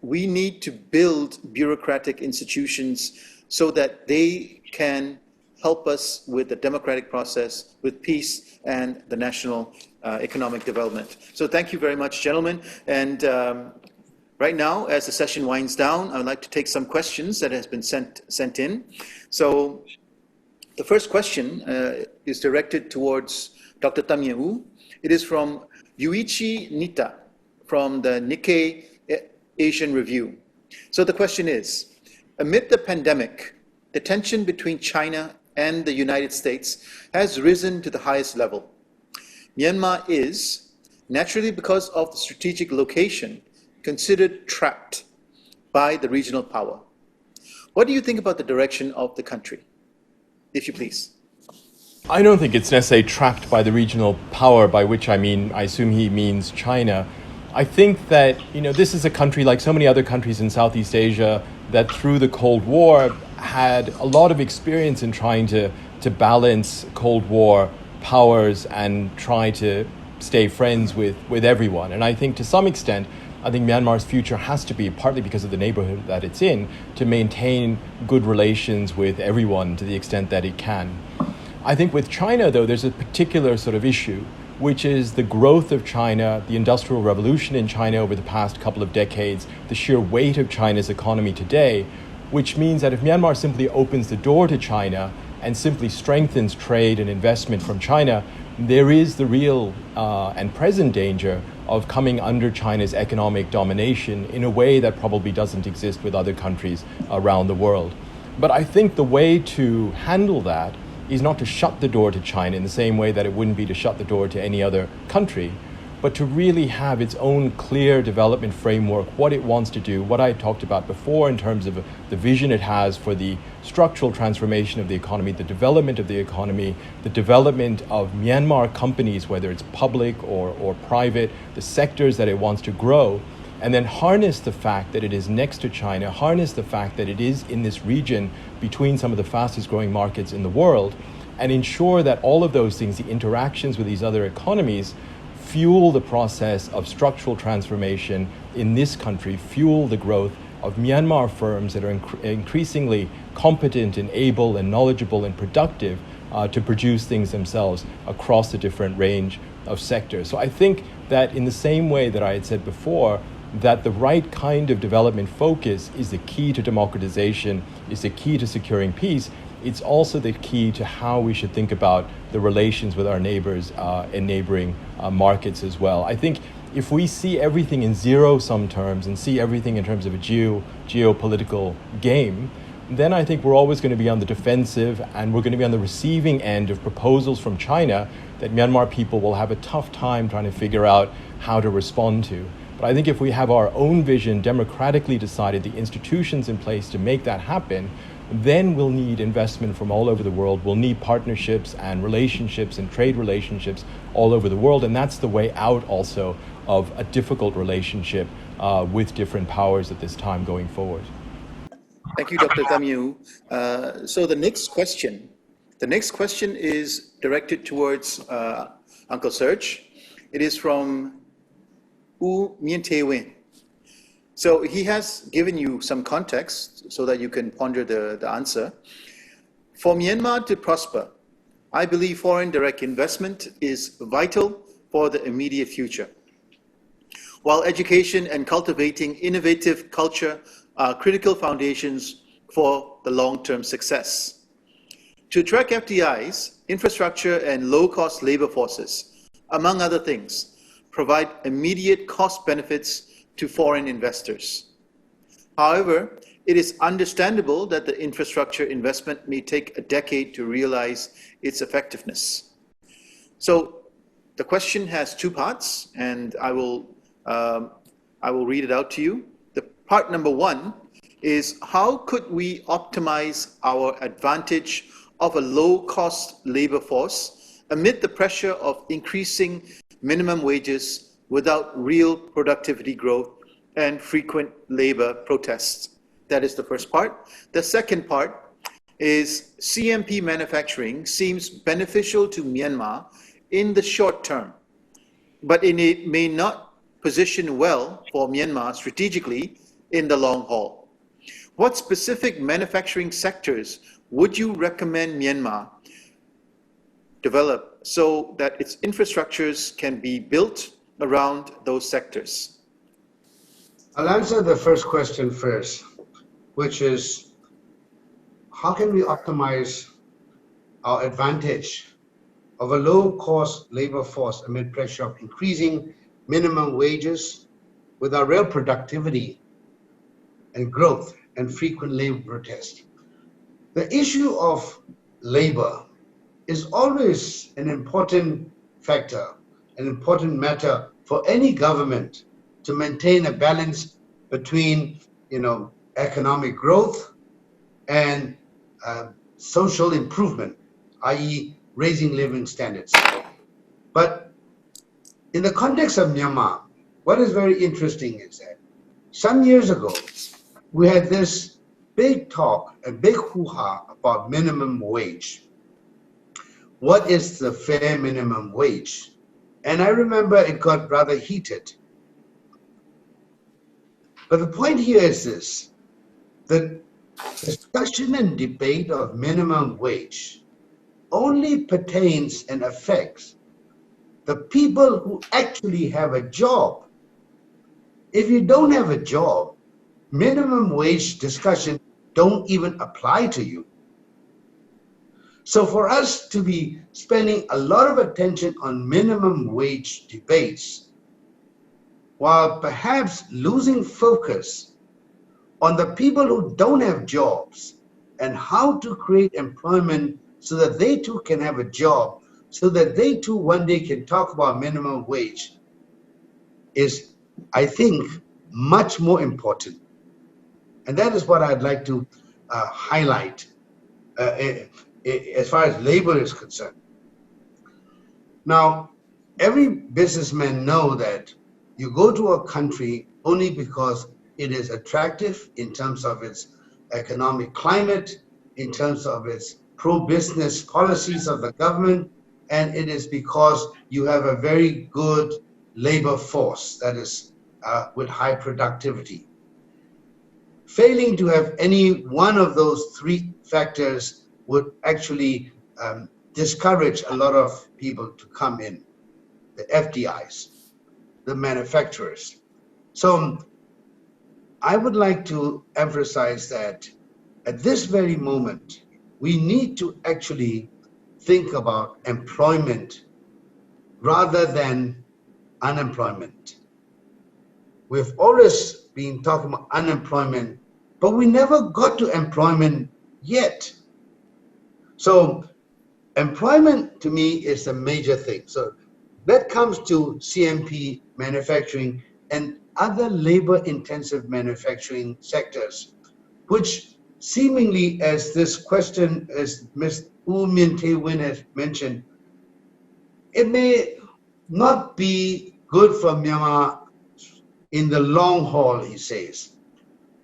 we need to build bureaucratic institutions so that they can help us with the democratic process, with peace and the national economic development. So thank you very much, gentlemen. And right now, as the session winds down, I would like to take some questions that has been sent in. So the first question is directed towards Dr. Tham Nhu. It is from Yuichi Nita from the Nikkei Asian Review. So the question is, amid the pandemic, the tension between China and the United States has risen to the highest level. Myanmar is, naturally because of the strategic location, considered trapped by the regional power. What do you think about the direction of the country, if you please? I don't think it's necessarily trapped by the regional power, by which I assume he means China. I think that, this is a country like so many other countries in Southeast Asia that through the Cold War had a lot of experience in trying to balance Cold War powers and try to stay friends with everyone. And I think to some extent, Myanmar's future has to be, partly because of the neighborhood that it's in, to maintain good relations with everyone to the extent that it can. I think with China, though, there's a particular sort of issue, which is the growth of China, the Industrial Revolution in China over the past couple of decades, the sheer weight of China's economy today, which means that if Myanmar simply opens the door to China and simply strengthens trade and investment from China, there is the real and present danger of coming under China's economic domination in a way that probably doesn't exist with other countries around the world. But I think the way to handle that is not to shut the door to China in the same way that it wouldn't be to shut the door to any other country, but to really have its own clear development framework, what it wants to do, what I talked about before in terms of the vision it has for the structural transformation of the economy, the development of the economy, the development of Myanmar companies, whether it's public or private, the sectors that it wants to grow, and then harness the fact that it is next to China, harness the fact that it is in this region between some of the fastest growing markets in the world, and ensure that all of those things, the interactions with these other economies, fuel the process of structural transformation in this country, fuel the growth of Myanmar firms that are increasingly competent and able and knowledgeable and productive to produce things themselves across the different range of sectors. So I think that in the same way that I had said before, that the right kind of development focus is the key to democratization, is the key to securing peace. It's also the key to how we should think about the relations with our neighbors and neighboring markets as well. I think if we see everything in zero-sum terms and see everything in terms of a geopolitical game, then I think we're always going to be on the defensive, and we're going to be on the receiving end of proposals from China that Myanmar people will have a tough time trying to figure out how to respond to. But I think if we have our own vision, democratically decided, the institutions in place to make that happen, then we'll need investment from all over the world. We'll need partnerships and relationships and trade relationships all over the world. And that's the way out also of a difficult relationship with different powers at this time going forward. Thank you, Dr. Tham Nhu. So the next question is directed towards Uncle Serge. It is from U Mien Te Win. So he has given you some context so that you can ponder the answer. For Myanmar to prosper, I believe foreign direct investment is vital for the immediate future, while education and cultivating innovative culture are critical foundations for the long-term success. To attract FDIs, infrastructure and low-cost labor forces, among other things, provide immediate cost benefits to foreign investors. However, it is understandable that the infrastructure investment may take a decade to realize its effectiveness. So the question has two parts, and I will read it out to you. The part number one is, how could we optimize our advantage of a low-cost labor force amid the pressure of increasing minimum wages without real productivity growth and frequent labor protests? That is the first part. The second part is, CMP manufacturing seems beneficial to Myanmar in the short term, but it may not position well for Myanmar strategically in the long haul. What specific manufacturing sectors would you recommend Myanmar develop so that its infrastructures can be built around those sectors? I'll answer the first question first, which is, how can we optimize our advantage of a low-cost labor force amid pressure of increasing minimum wages with our real productivity and growth and frequent labor protest? The issue of labor is always an important factor, an important matter for any government to maintain a balance between, economic growth and social improvement, i.e. raising living standards. But in the context of Myanmar, what is very interesting is that some years ago, we had this big talk, a big hoo-ha about minimum wage. What is the fair minimum wage? And I remember it got rather heated. But the point here is this: the discussion and debate of minimum wage only pertains and affects the people who actually have a job. If you don't have a job, minimum wage discussion don't even apply to you. So for us to be spending a lot of attention on minimum wage debates, while perhaps losing focus on the people who don't have jobs and how to create employment so that they too can have a job, so that they too one day can talk about minimum wage, is, I think, much more important. And that is what I'd like to highlight as far as labor is concerned. Now, every businessman knows that you go to a country only because it is attractive in terms of its economic climate, in terms of its pro-business policies of the government, and it is because you have a very good labor force that is with high productivity. Failing to have any one of those three factors would actually discourage a lot of people to come in, the FDIs, the manufacturers. So I would like to emphasize that at this very moment, we need to actually think about employment rather than unemployment. We've always been talking about unemployment, but we never got to employment yet. So employment to me is a major thing. So that comes to CMP manufacturing and other labor-intensive manufacturing sectors, which seemingly, as this question, as Ms. U Min Tae Win has mentioned, it may not be good for Myanmar in the long haul, he says.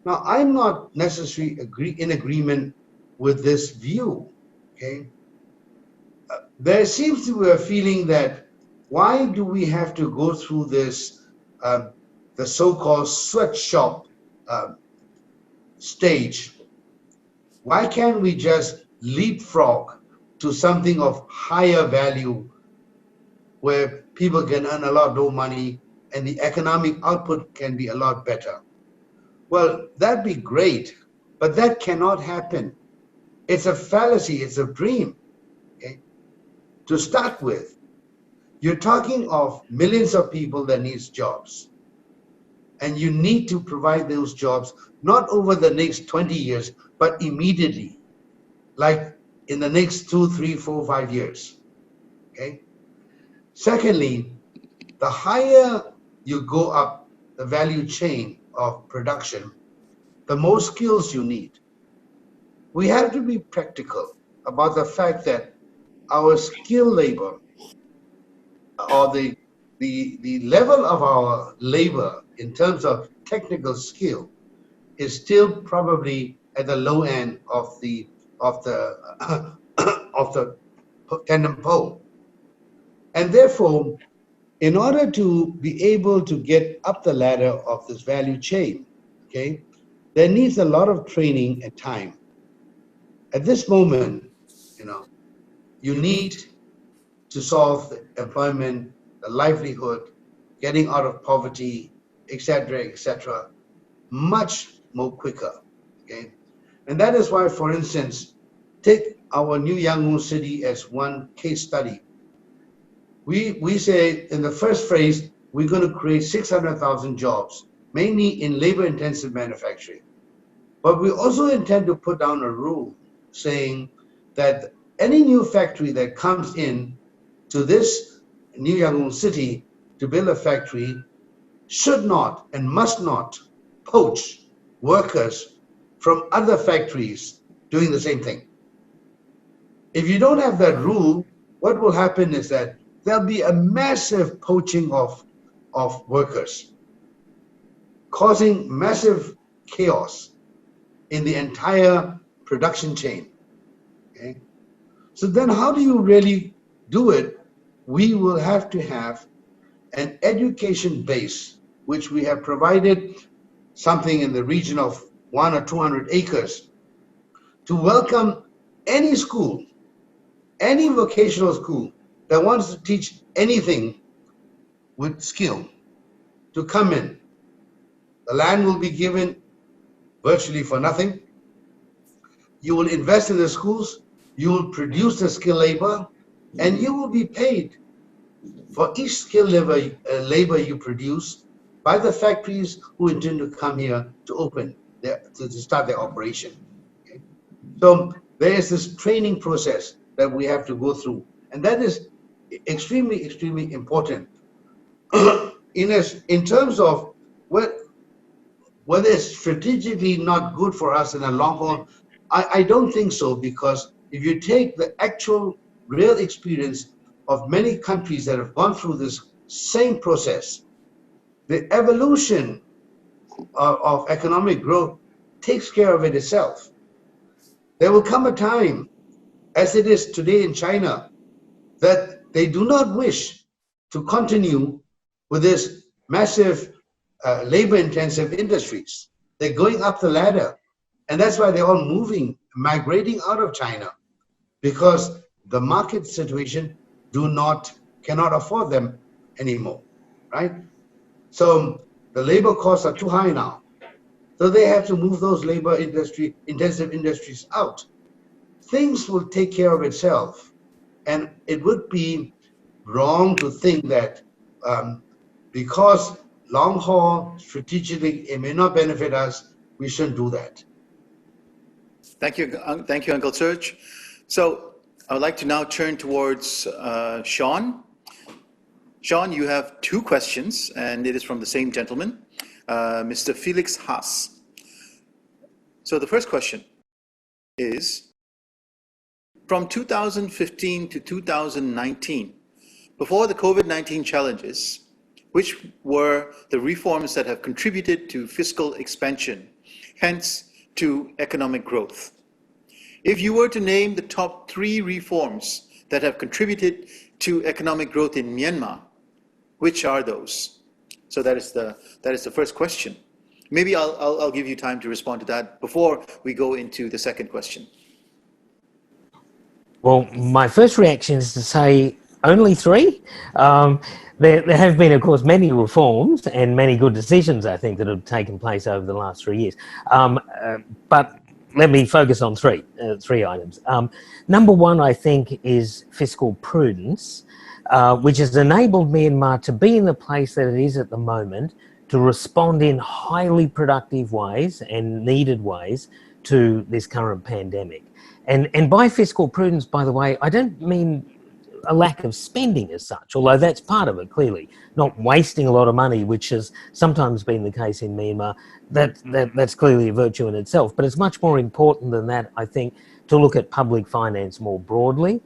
Now, I'm not necessarily in agreement with this view, okay? There seems to be a feeling that why do we have to go through this, the so-called sweatshop stage? Why can't we just leapfrog to something of higher value where people can earn a lot more money and the economic output can be a lot better? Well, that'd be great, but that cannot happen. It's a fallacy, it's a dream, okay, to start with. you're talking of millions of people that needs jobs. And you need to provide those jobs, not over the next 20 years, but immediately, like in the next 2, 3, 4, 5 years, okay? Secondly, the higher you go up the value chain of production, the more skills you need. We have to be practical about the fact that our skilled labor, or the level of our labor in terms of technical skill, is still probably at the low end of the of the tandem pole. And therefore, in order to be able to get up the ladder of this value chain, okay, there needs a lot of training and time. At this moment, you need to solve the employment, the livelihood, getting out of poverty, etc., much more quicker, okay? And that is why, for instance, take our new Yangon city as one case study. We say in the first phase, we're going to create 600,000 jobs, mainly in labor-intensive manufacturing. But we also intend to put down a rule saying that any new factory that comes in to this new Yangon city to build a factory should not and must not poach workers from other factories doing the same thing. If you don't have that rule, what will happen is that there'll be a massive poaching of workers, causing massive chaos in the entire production chain. Okay? So then how do you really do it? We will have to have an education base, which we have provided something in the region of 100 or 200 acres, to welcome any school, any vocational school that wants to teach anything with skill to come in. The land will be given virtually for nothing. You will invest in the schools, you will produce the skilled labor, and you will be paid for each skilled labor you produce by the factories who intend to come here to open, to start their operation. Okay? So there is this training process that we have to go through, and that is extremely, extremely important. In terms of whether it's strategically not good for us in the long haul, I don't think so, because if you take the actual real experience of many countries that have gone through this same process, the evolution of economic growth takes care of it itself. There will come a time, as it is today in China, that they do not wish to continue with this massive labor-intensive industries. They're going up the ladder. And that's why they're all moving, migrating out of China, because the market situation cannot afford them anymore, right? So the labor costs are too high now. So they have to move those intensive industries out. Things will take care of itself. And it would be wrong to think that because long haul, strategically, it may not benefit us, we shouldn't do that. Thank you, Uncle Serge. So I would like to now turn towards Sean. Sean, you have two questions, and it is from the same gentleman, Mr. Felix Haas. So the first question is, from 2015 to 2019, before the COVID-19 challenges, which were the reforms that have contributed to fiscal expansion, hence to economic growth? If you were to name the top 3 reforms that have contributed to economic growth in Myanmar, which are those? So that is the first question. Maybe I'll give you time to respond to that before we go into the second question. Well, my first reaction is to say only 3. There have been, of course, many reforms and many good decisions, I think, that have taken place over the last 3 years. But let me focus on 3 items. Number 1, I think, is fiscal prudence. which has enabled Myanmar to be in the place that it is at the moment, to respond in highly productive ways and needed ways to this current pandemic. And by fiscal prudence, by the way, I don't mean a lack of spending as such, although that's part of it, clearly. Not wasting a lot of money, which has sometimes been the case in Myanmar. That's clearly a virtue in itself. But it's much more important than that, I think, to look at public finance more broadly,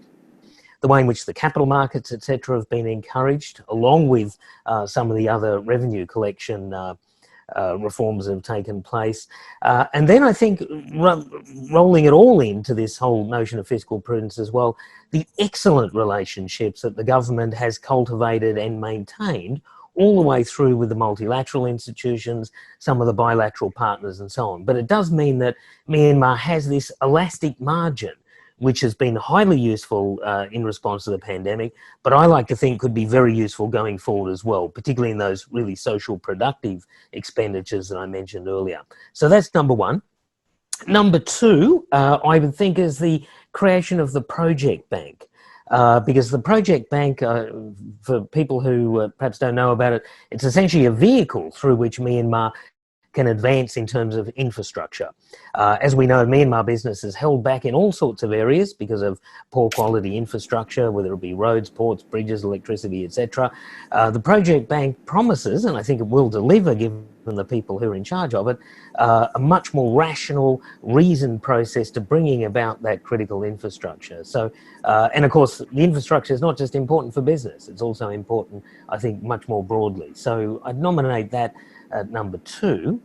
the way in which the capital markets, etc., have been encouraged, along with some of the other revenue collection reforms that have taken place. And then I think rolling it all into this whole notion of fiscal prudence as well, the excellent relationships that the government has cultivated and maintained all the way through with the multilateral institutions, some of the bilateral partners and so on. But it does mean that Myanmar has this elastic margin, which has been highly useful in response to the pandemic, but I like to think could be very useful going forward as well, particularly in those really social productive expenditures that I mentioned earlier. So that's number one. Number two, I would think, is the creation of the Project Bank. Because the Project Bank, for people who perhaps don't know about it, it's essentially a vehicle through which Myanmar can advance in terms of infrastructure. As we know, Myanmar business is held back in all sorts of areas because of poor quality infrastructure, whether it be roads, ports, bridges, electricity, etc. The Project Bank promises, and I think it will deliver given the people who are in charge of it, a much more rational, reasoned process to bringing about that critical infrastructure. So, and of course, the infrastructure is not just important for business, it's also important, I think, much more broadly. So I'd nominate that at number two.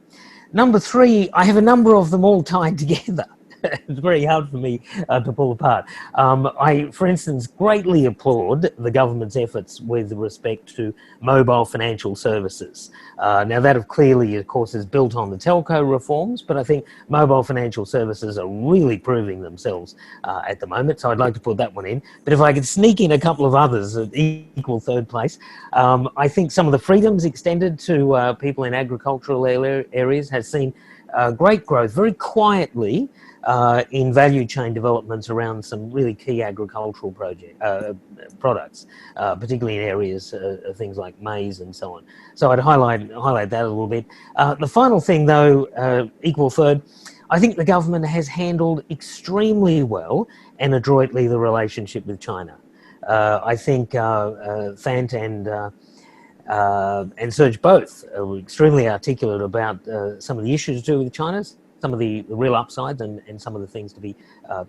Number three, I have a number of them all tied together. It's very hard for me to pull apart. I, for instance, greatly applaud the government's efforts with respect to mobile financial services. Now that clearly, of course, is built on the telco reforms, but I think mobile financial services are really proving themselves at the moment, so I'd like to put that one in. But if I could sneak in a couple of others at equal third place, I think some of the freedoms extended to people in agricultural areas has seen great growth, very quietly, in value chain developments around some really key agricultural products, particularly in areas of things like maize and so on. So I'd highlight that a little bit. The final thing, though, equal third, I think the government has handled extremely well and adroitly the relationship with China. I think Thant and Serge both are extremely articulate about some of the issues to do with China, some of the real upsides and some of the things to be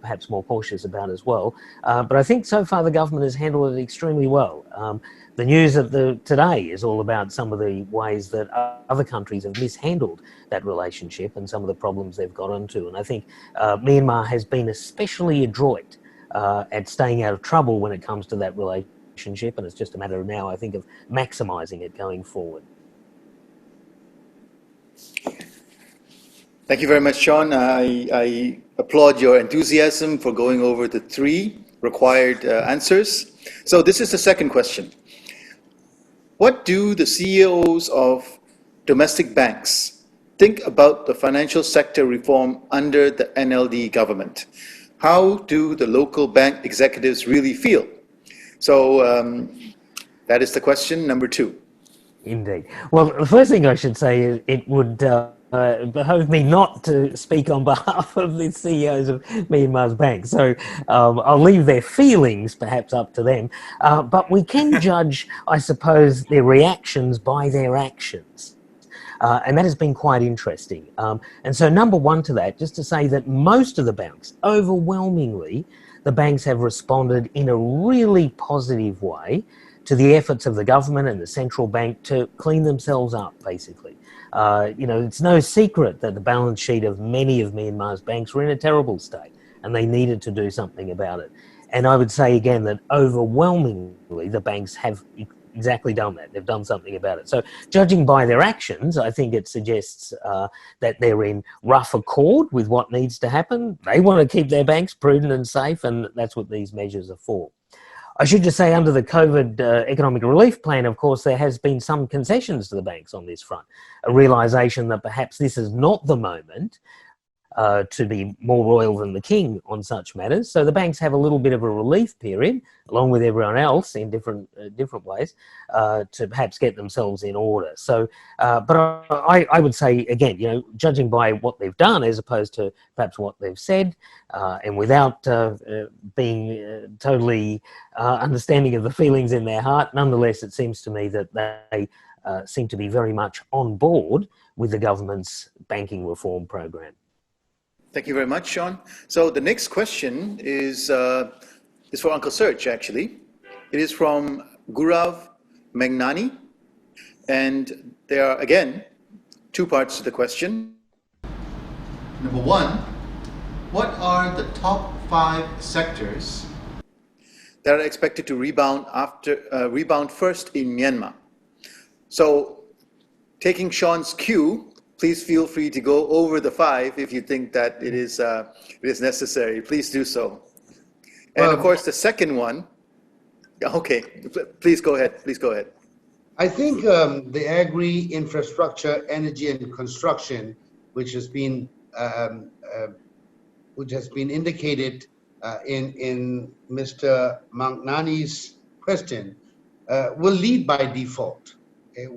perhaps more cautious about as well. But I think so far the government has handled it extremely well. The news of today is all about some of the ways that other countries have mishandled that relationship and some of the problems they've got into. And I think Myanmar has been especially adroit at staying out of trouble when it comes to that relationship, and it's just a matter of now, I think, of maximising it going forward. Thank you very much, Sean. I applaud your enthusiasm for going over the three required answers. So this is the second question. What do the CEOs of domestic banks think about the financial sector reform under the NLD government? How do the local bank executives really feel? So that is the question number two. Indeed. Well, the first thing I should say is it would behove me not to speak on behalf of the CEOs of Myanmar's banks. So I'll leave their feelings perhaps up to them. But we can judge, I suppose, their reactions by their actions. And that has been quite interesting. And so number one to that, just to say that most of the banks, overwhelmingly, the banks have responded in a really positive way to the efforts of the government and the central bank to clean themselves up, basically. It's no secret that the balance sheet of many of Myanmar's banks were in a terrible state, and they needed to do something about it. And I would say again that overwhelmingly the banks have exactly done that. They've done something about it. So judging by their actions, I think it suggests that they're in rough accord with what needs to happen. They want to keep their banks prudent and safe, and that's what these measures are for. I should just say under the COVID economic relief plan, of course, there has been some concessions to the banks on this front, a realisation that perhaps this is not the moment to be more royal than the king on such matters. So the banks have a little bit of a relief period, along with everyone else in different ways, to perhaps get themselves in order. So, but I would say, again, judging by what they've done as opposed to perhaps what they've said, and without being totally understanding of the feelings in their heart, nonetheless, it seems to me that they seem to be very much on board with the government's banking reform program. Thank you very much, Sean. So the next question is for Uncle Serge, actually. It is from Gurav Megnani, and there are, again, two parts to the question. Number one, what are the top 5 sectors that are expected to rebound first in Myanmar? So, taking Sean's cue, please feel free to go over the 5 if you think that it is necessary. Please do so. And of course, the second one. Okay, please go ahead. Please go ahead. I think the agri, infrastructure, energy, and construction, which has been indicated in Mr. Mangnani's question, will lead by default, okay?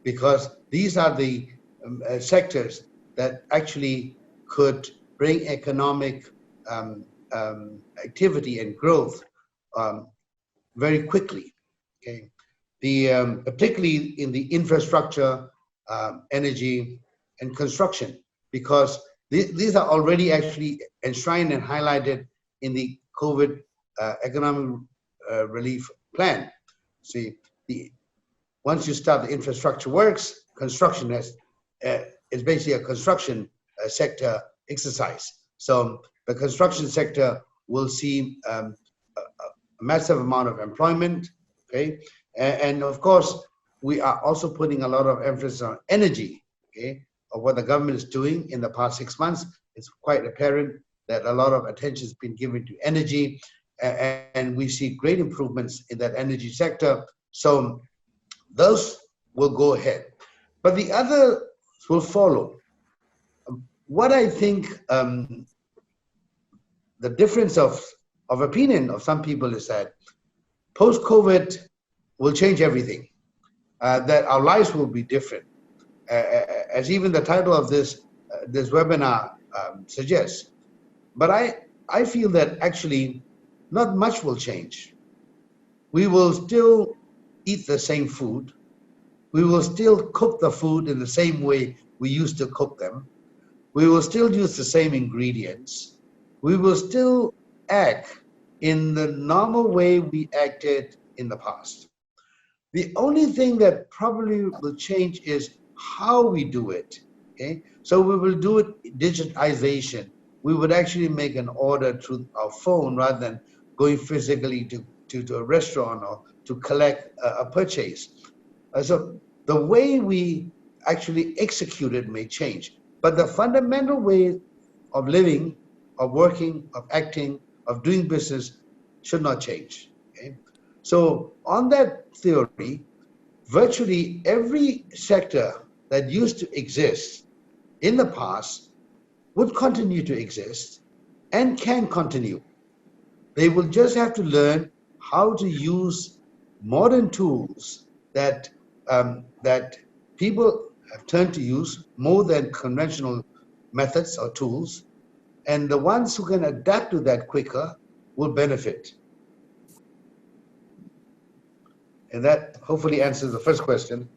Because these are the sectors that actually could bring economic activity and growth very quickly. Okay, particularly in the infrastructure, energy, and construction, because these are already actually enshrined and highlighted in the COVID economic relief plan. See, once you start the infrastructure works, construction is basically a construction sector exercise. So the construction sector will see a massive amount of employment, okay? And of course, we are also putting a lot of emphasis on energy, okay? Of what the government is doing in the past 6 months. It's quite apparent that a lot of attention has been given to energy, and we see great improvements in that energy sector. So those will go ahead, but the others will follow. What I think the difference of opinion of some people is that post-COVID will change everything, that our lives will be different. As even the title of this webinar suggests. But I feel that actually not much will change. We will still eat the same food. We will still cook the food in the same way we used to cook them. We will still use the same ingredients. We will still act in the normal way we acted in the past. The only thing that probably will change is how we do it, okay? So we will do it digitization. We would actually make an order through our phone rather than going physically to a restaurant or to collect a purchase. So the way we actually execute it may change, but the fundamental way of living, of working, of acting, of doing business should not change, okay? So on that theory, virtually every sector that used to exist in the past would continue to exist and can continue. They will just have to learn how to use modern tools that people have turned to use more than conventional methods or tools, and the ones who can adapt to that quicker will benefit. And that hopefully answers the first question.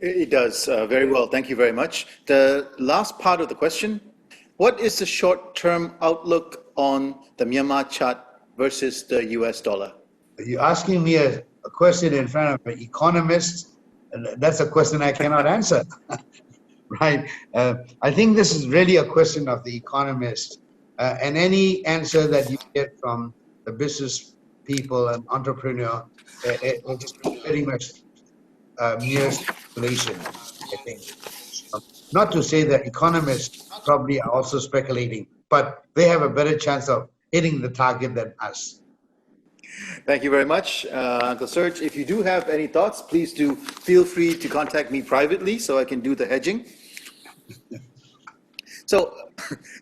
It does very well. Thank you very much. The last part of the question, what is the short-term outlook on the Myanmar chart versus the US dollar? You're asking me a question in front of an economist, and that's a question I cannot answer, right? I think this is really a question of the economist, and any answer that you get from the business people and entrepreneur, it will just be very much mere speculation, I think. Not to say that economists probably are also speculating, but they have a better chance of hitting the target than us. Thank you very much, Uncle Serge. If you do have any thoughts, please do feel free to contact me privately so I can do the hedging. So,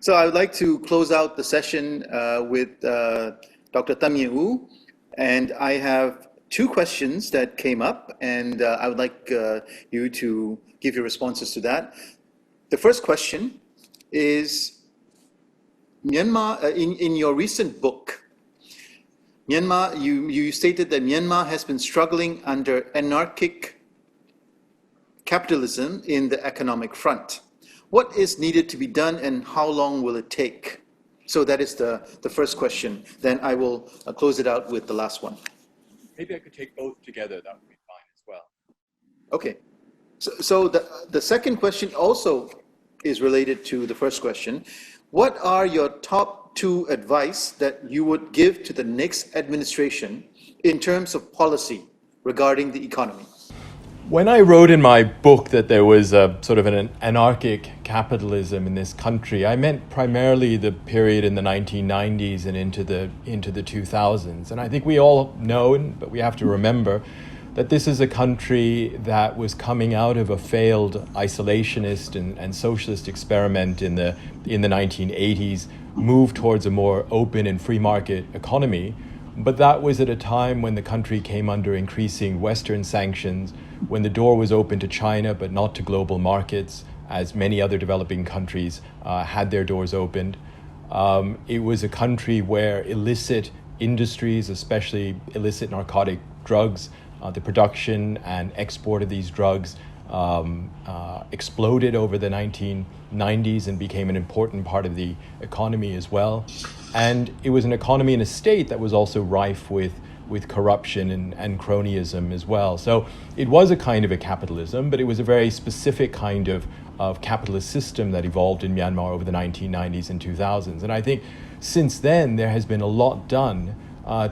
so I would like to close out the session with Dr. Tam Yin Wu, and I have two questions that came up, and I would like you to give your responses to that. The first question is, Myanmar, in your recent book, Myanmar, you stated that Myanmar has been struggling under anarchic capitalism in the economic front. What is needed to be done and how long will it take? So that is the first question. Then I will close it out with the last one. Maybe I could take both together, that would be fine as well. Okay. So the second question also is related to the first question. What are your top two advice that you would give to the next administration in terms of policy regarding the economy? When I wrote in my book that there was a sort of an anarchic capitalism in this country, I meant primarily the period in the 1990s and into the 2000s. And I think we all know, but we have to remember, that this is a country that was coming out of a failed isolationist and socialist experiment in the 1980s, moved towards a more open and free market economy. But that was at a time when the country came under increasing Western sanctions, when the door was open to China but not to global markets, as many other developing countries had their doors opened. It was a country where illicit industries, especially illicit narcotic drugs, the production and export of these drugs exploded over the 1990s and became an important part of the economy as well. And it was an economy and a state that was also rife with corruption and cronyism as well. So it was a kind of a capitalism, but it was a very specific kind of capitalist system that evolved in Myanmar over the 1990s and 2000s. And I think since then there has been a lot done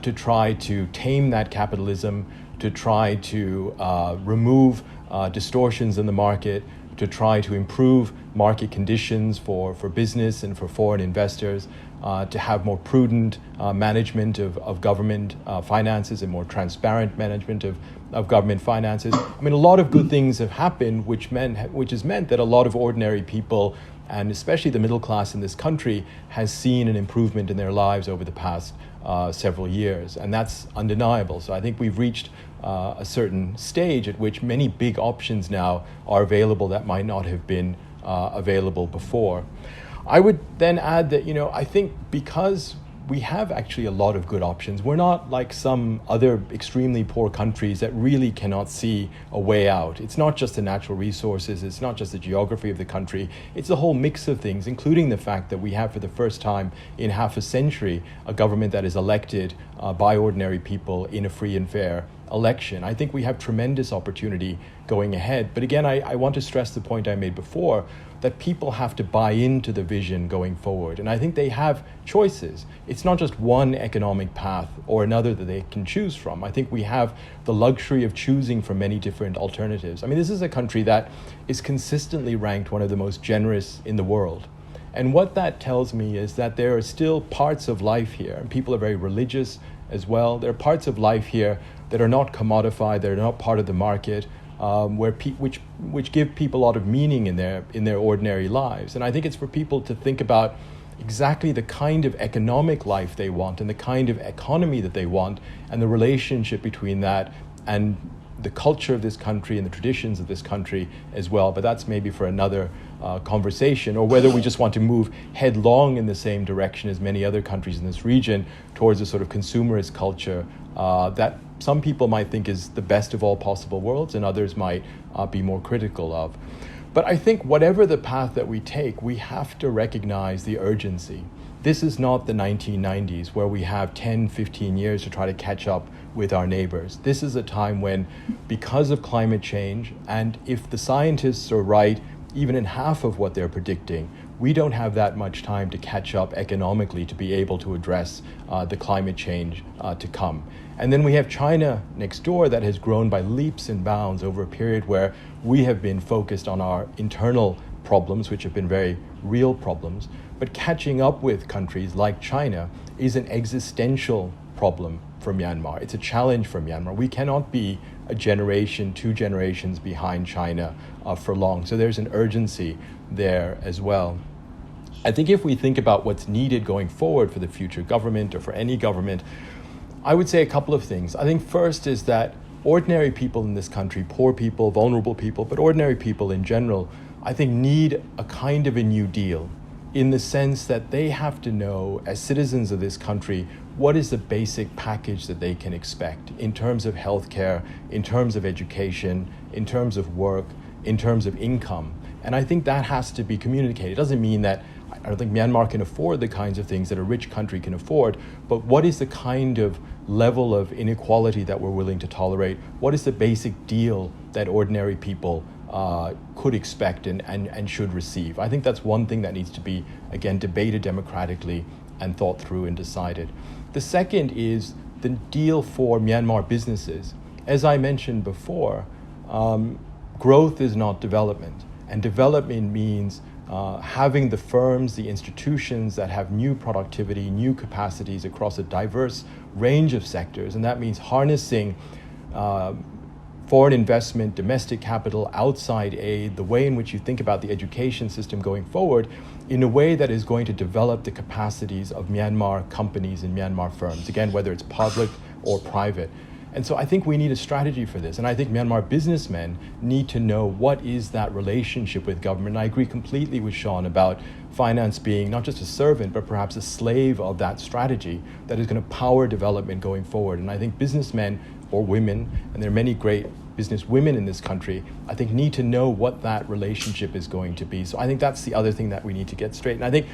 to try to tame that capitalism, to try to remove distortions in the market, to try to improve market conditions for business and for foreign investors, to have more prudent management of government finances and more transparent management of government finances. I mean, a lot of good things have happened, which has meant that a lot of ordinary people, and especially the middle class in this country, has seen an improvement in their lives over the past several years, and that's undeniable. So I think we've reached a certain stage at which many big options now are available that might not have been available before. I would then add that, I think because we have actually a lot of good options, we're not like some other extremely poor countries that really cannot see a way out. It's not just the natural resources, it's not just the geography of the country, it's a whole mix of things, including the fact that we have for the first time in half a century a government that is elected by ordinary people in a free and fair election. I think we have tremendous opportunity going ahead. But again, I want to stress the point I made before, that people have to buy into the vision going forward. And I think they have choices. It's not just one economic path or another that they can choose from. I think we have the luxury of choosing from many different alternatives. I mean, this is a country that is consistently ranked one of the most generous in the world. And what that tells me is that there are still parts of life here, and people are very religious as well. There are parts of life here that are not commodified, that are not part of the market, which give people a lot of meaning in their ordinary lives. And I think it's for people to think about exactly the kind of economic life they want and the kind of economy that they want, and the relationship between that and the culture of this country and the traditions of this country as well. But that's maybe for another conversation, or whether we just want to move headlong in the same direction as many other countries in this region towards a sort of consumerist culture that some people might think is the best of all possible worlds, and others might be more critical of. But I think whatever the path that we take, we have to recognize the urgency. This is not the 1990s where we have 10, 15 years to try to catch up with our neighbors. This is a time when, because of climate change, and if the scientists are right, even in half of what they're predicting, we don't have that much time to catch up economically to be able to address the climate change to come. And then we have China next door that has grown by leaps and bounds over a period where we have been focused on our internal problems, which have been very real problems. But catching up with countries like China is an existential problem for Myanmar. It's a challenge for Myanmar. We cannot be a generation, 2 generations behind China for long. So there's an urgency there as well. I think if we think about what's needed going forward for the future government or for any government, I would say a couple of things. I think first is that ordinary people in this country, poor people, vulnerable people, but ordinary people in general, I think need a kind of a New Deal in the sense that they have to know, as citizens of this country, what is the basic package that they can expect in terms of healthcare, in terms of education, in terms of work, in terms of income. And I think that has to be communicated. It doesn't mean that I don't think Myanmar can afford the kinds of things that a rich country can afford, but what is the kind of level of inequality that we're willing to tolerate? What is the basic deal that ordinary people could expect and should receive? I think that's one thing that needs to be, again, debated democratically and thought through and decided. The second is the deal for Myanmar businesses. As I mentioned before, growth is not development, and development means having the firms, the institutions that have new productivity, new capacities across a diverse range of sectors, and that means harnessing foreign investment, domestic capital, outside aid, the way in which you think about the education system going forward, in a way that is going to develop the capacities of Myanmar companies and Myanmar firms, again, whether it's public or private. And so I think we need a strategy for this. And I think Myanmar businessmen need to know what is that relationship with government. And I agree completely with Sean about finance being not just a servant, but perhaps a slave of that strategy that is going to power development going forward. And I think businessmen or women, and there are many great business women in this country, I think need to know what that relationship is going to be. So I think that's the other thing that we need to get straight. And I think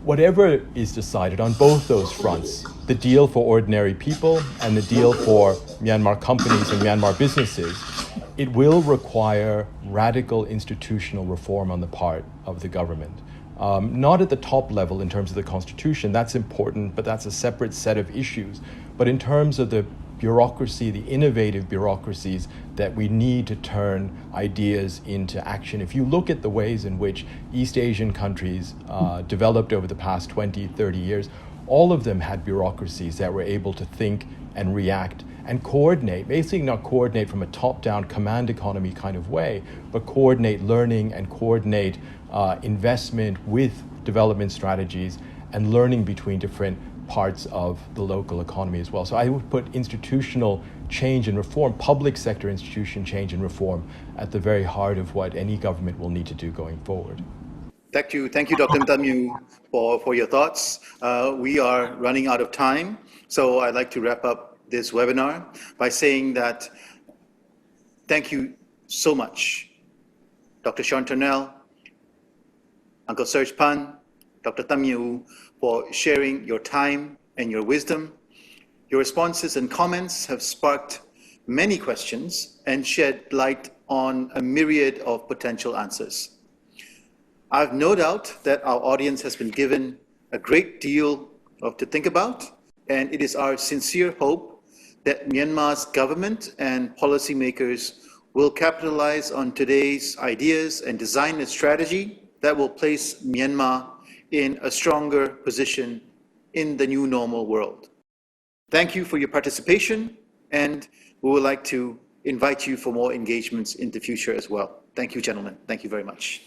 whatever is decided on both those fronts, the deal for ordinary people and the deal for Myanmar companies and Myanmar businesses, it will require radical institutional reform on the part of the government. Not at the top level in terms of the constitution, that's important, but that's a separate set of issues. But in terms of the bureaucracy, the innovative bureaucracies that we need to turn ideas into action. If you look at the ways in which East Asian countries developed over the past 20, 30 years, all of them had bureaucracies that were able to think and react and coordinate, basically not coordinate from a top-down command economy kind of way, but coordinate learning and coordinate investment with development strategies and learning between different parts of the local economy as well. So I would put institutional change and reform, public sector institution change and reform at the very heart of what any government will need to do going forward. Thank you, Dr. Ntamyu, for your thoughts. We are running out of time, so I'd like to wrap up this webinar by saying that thank you so much, Dr. Sean Turnell, Uncle Serge Pan, Dr. Ntamyu, for sharing your time and your wisdom. Your responses and comments have sparked many questions and shed light on a myriad of potential answers. I have no doubt that our audience has been given a great deal to think about, and it is our sincere hope that Myanmar's government and policymakers will capitalize on today's ideas and design a strategy that will place Myanmar in a stronger position in the new normal world. Thank you for your participation, and we would like to invite you for more engagements in the future as well. Thank you, gentlemen. Thank you very much.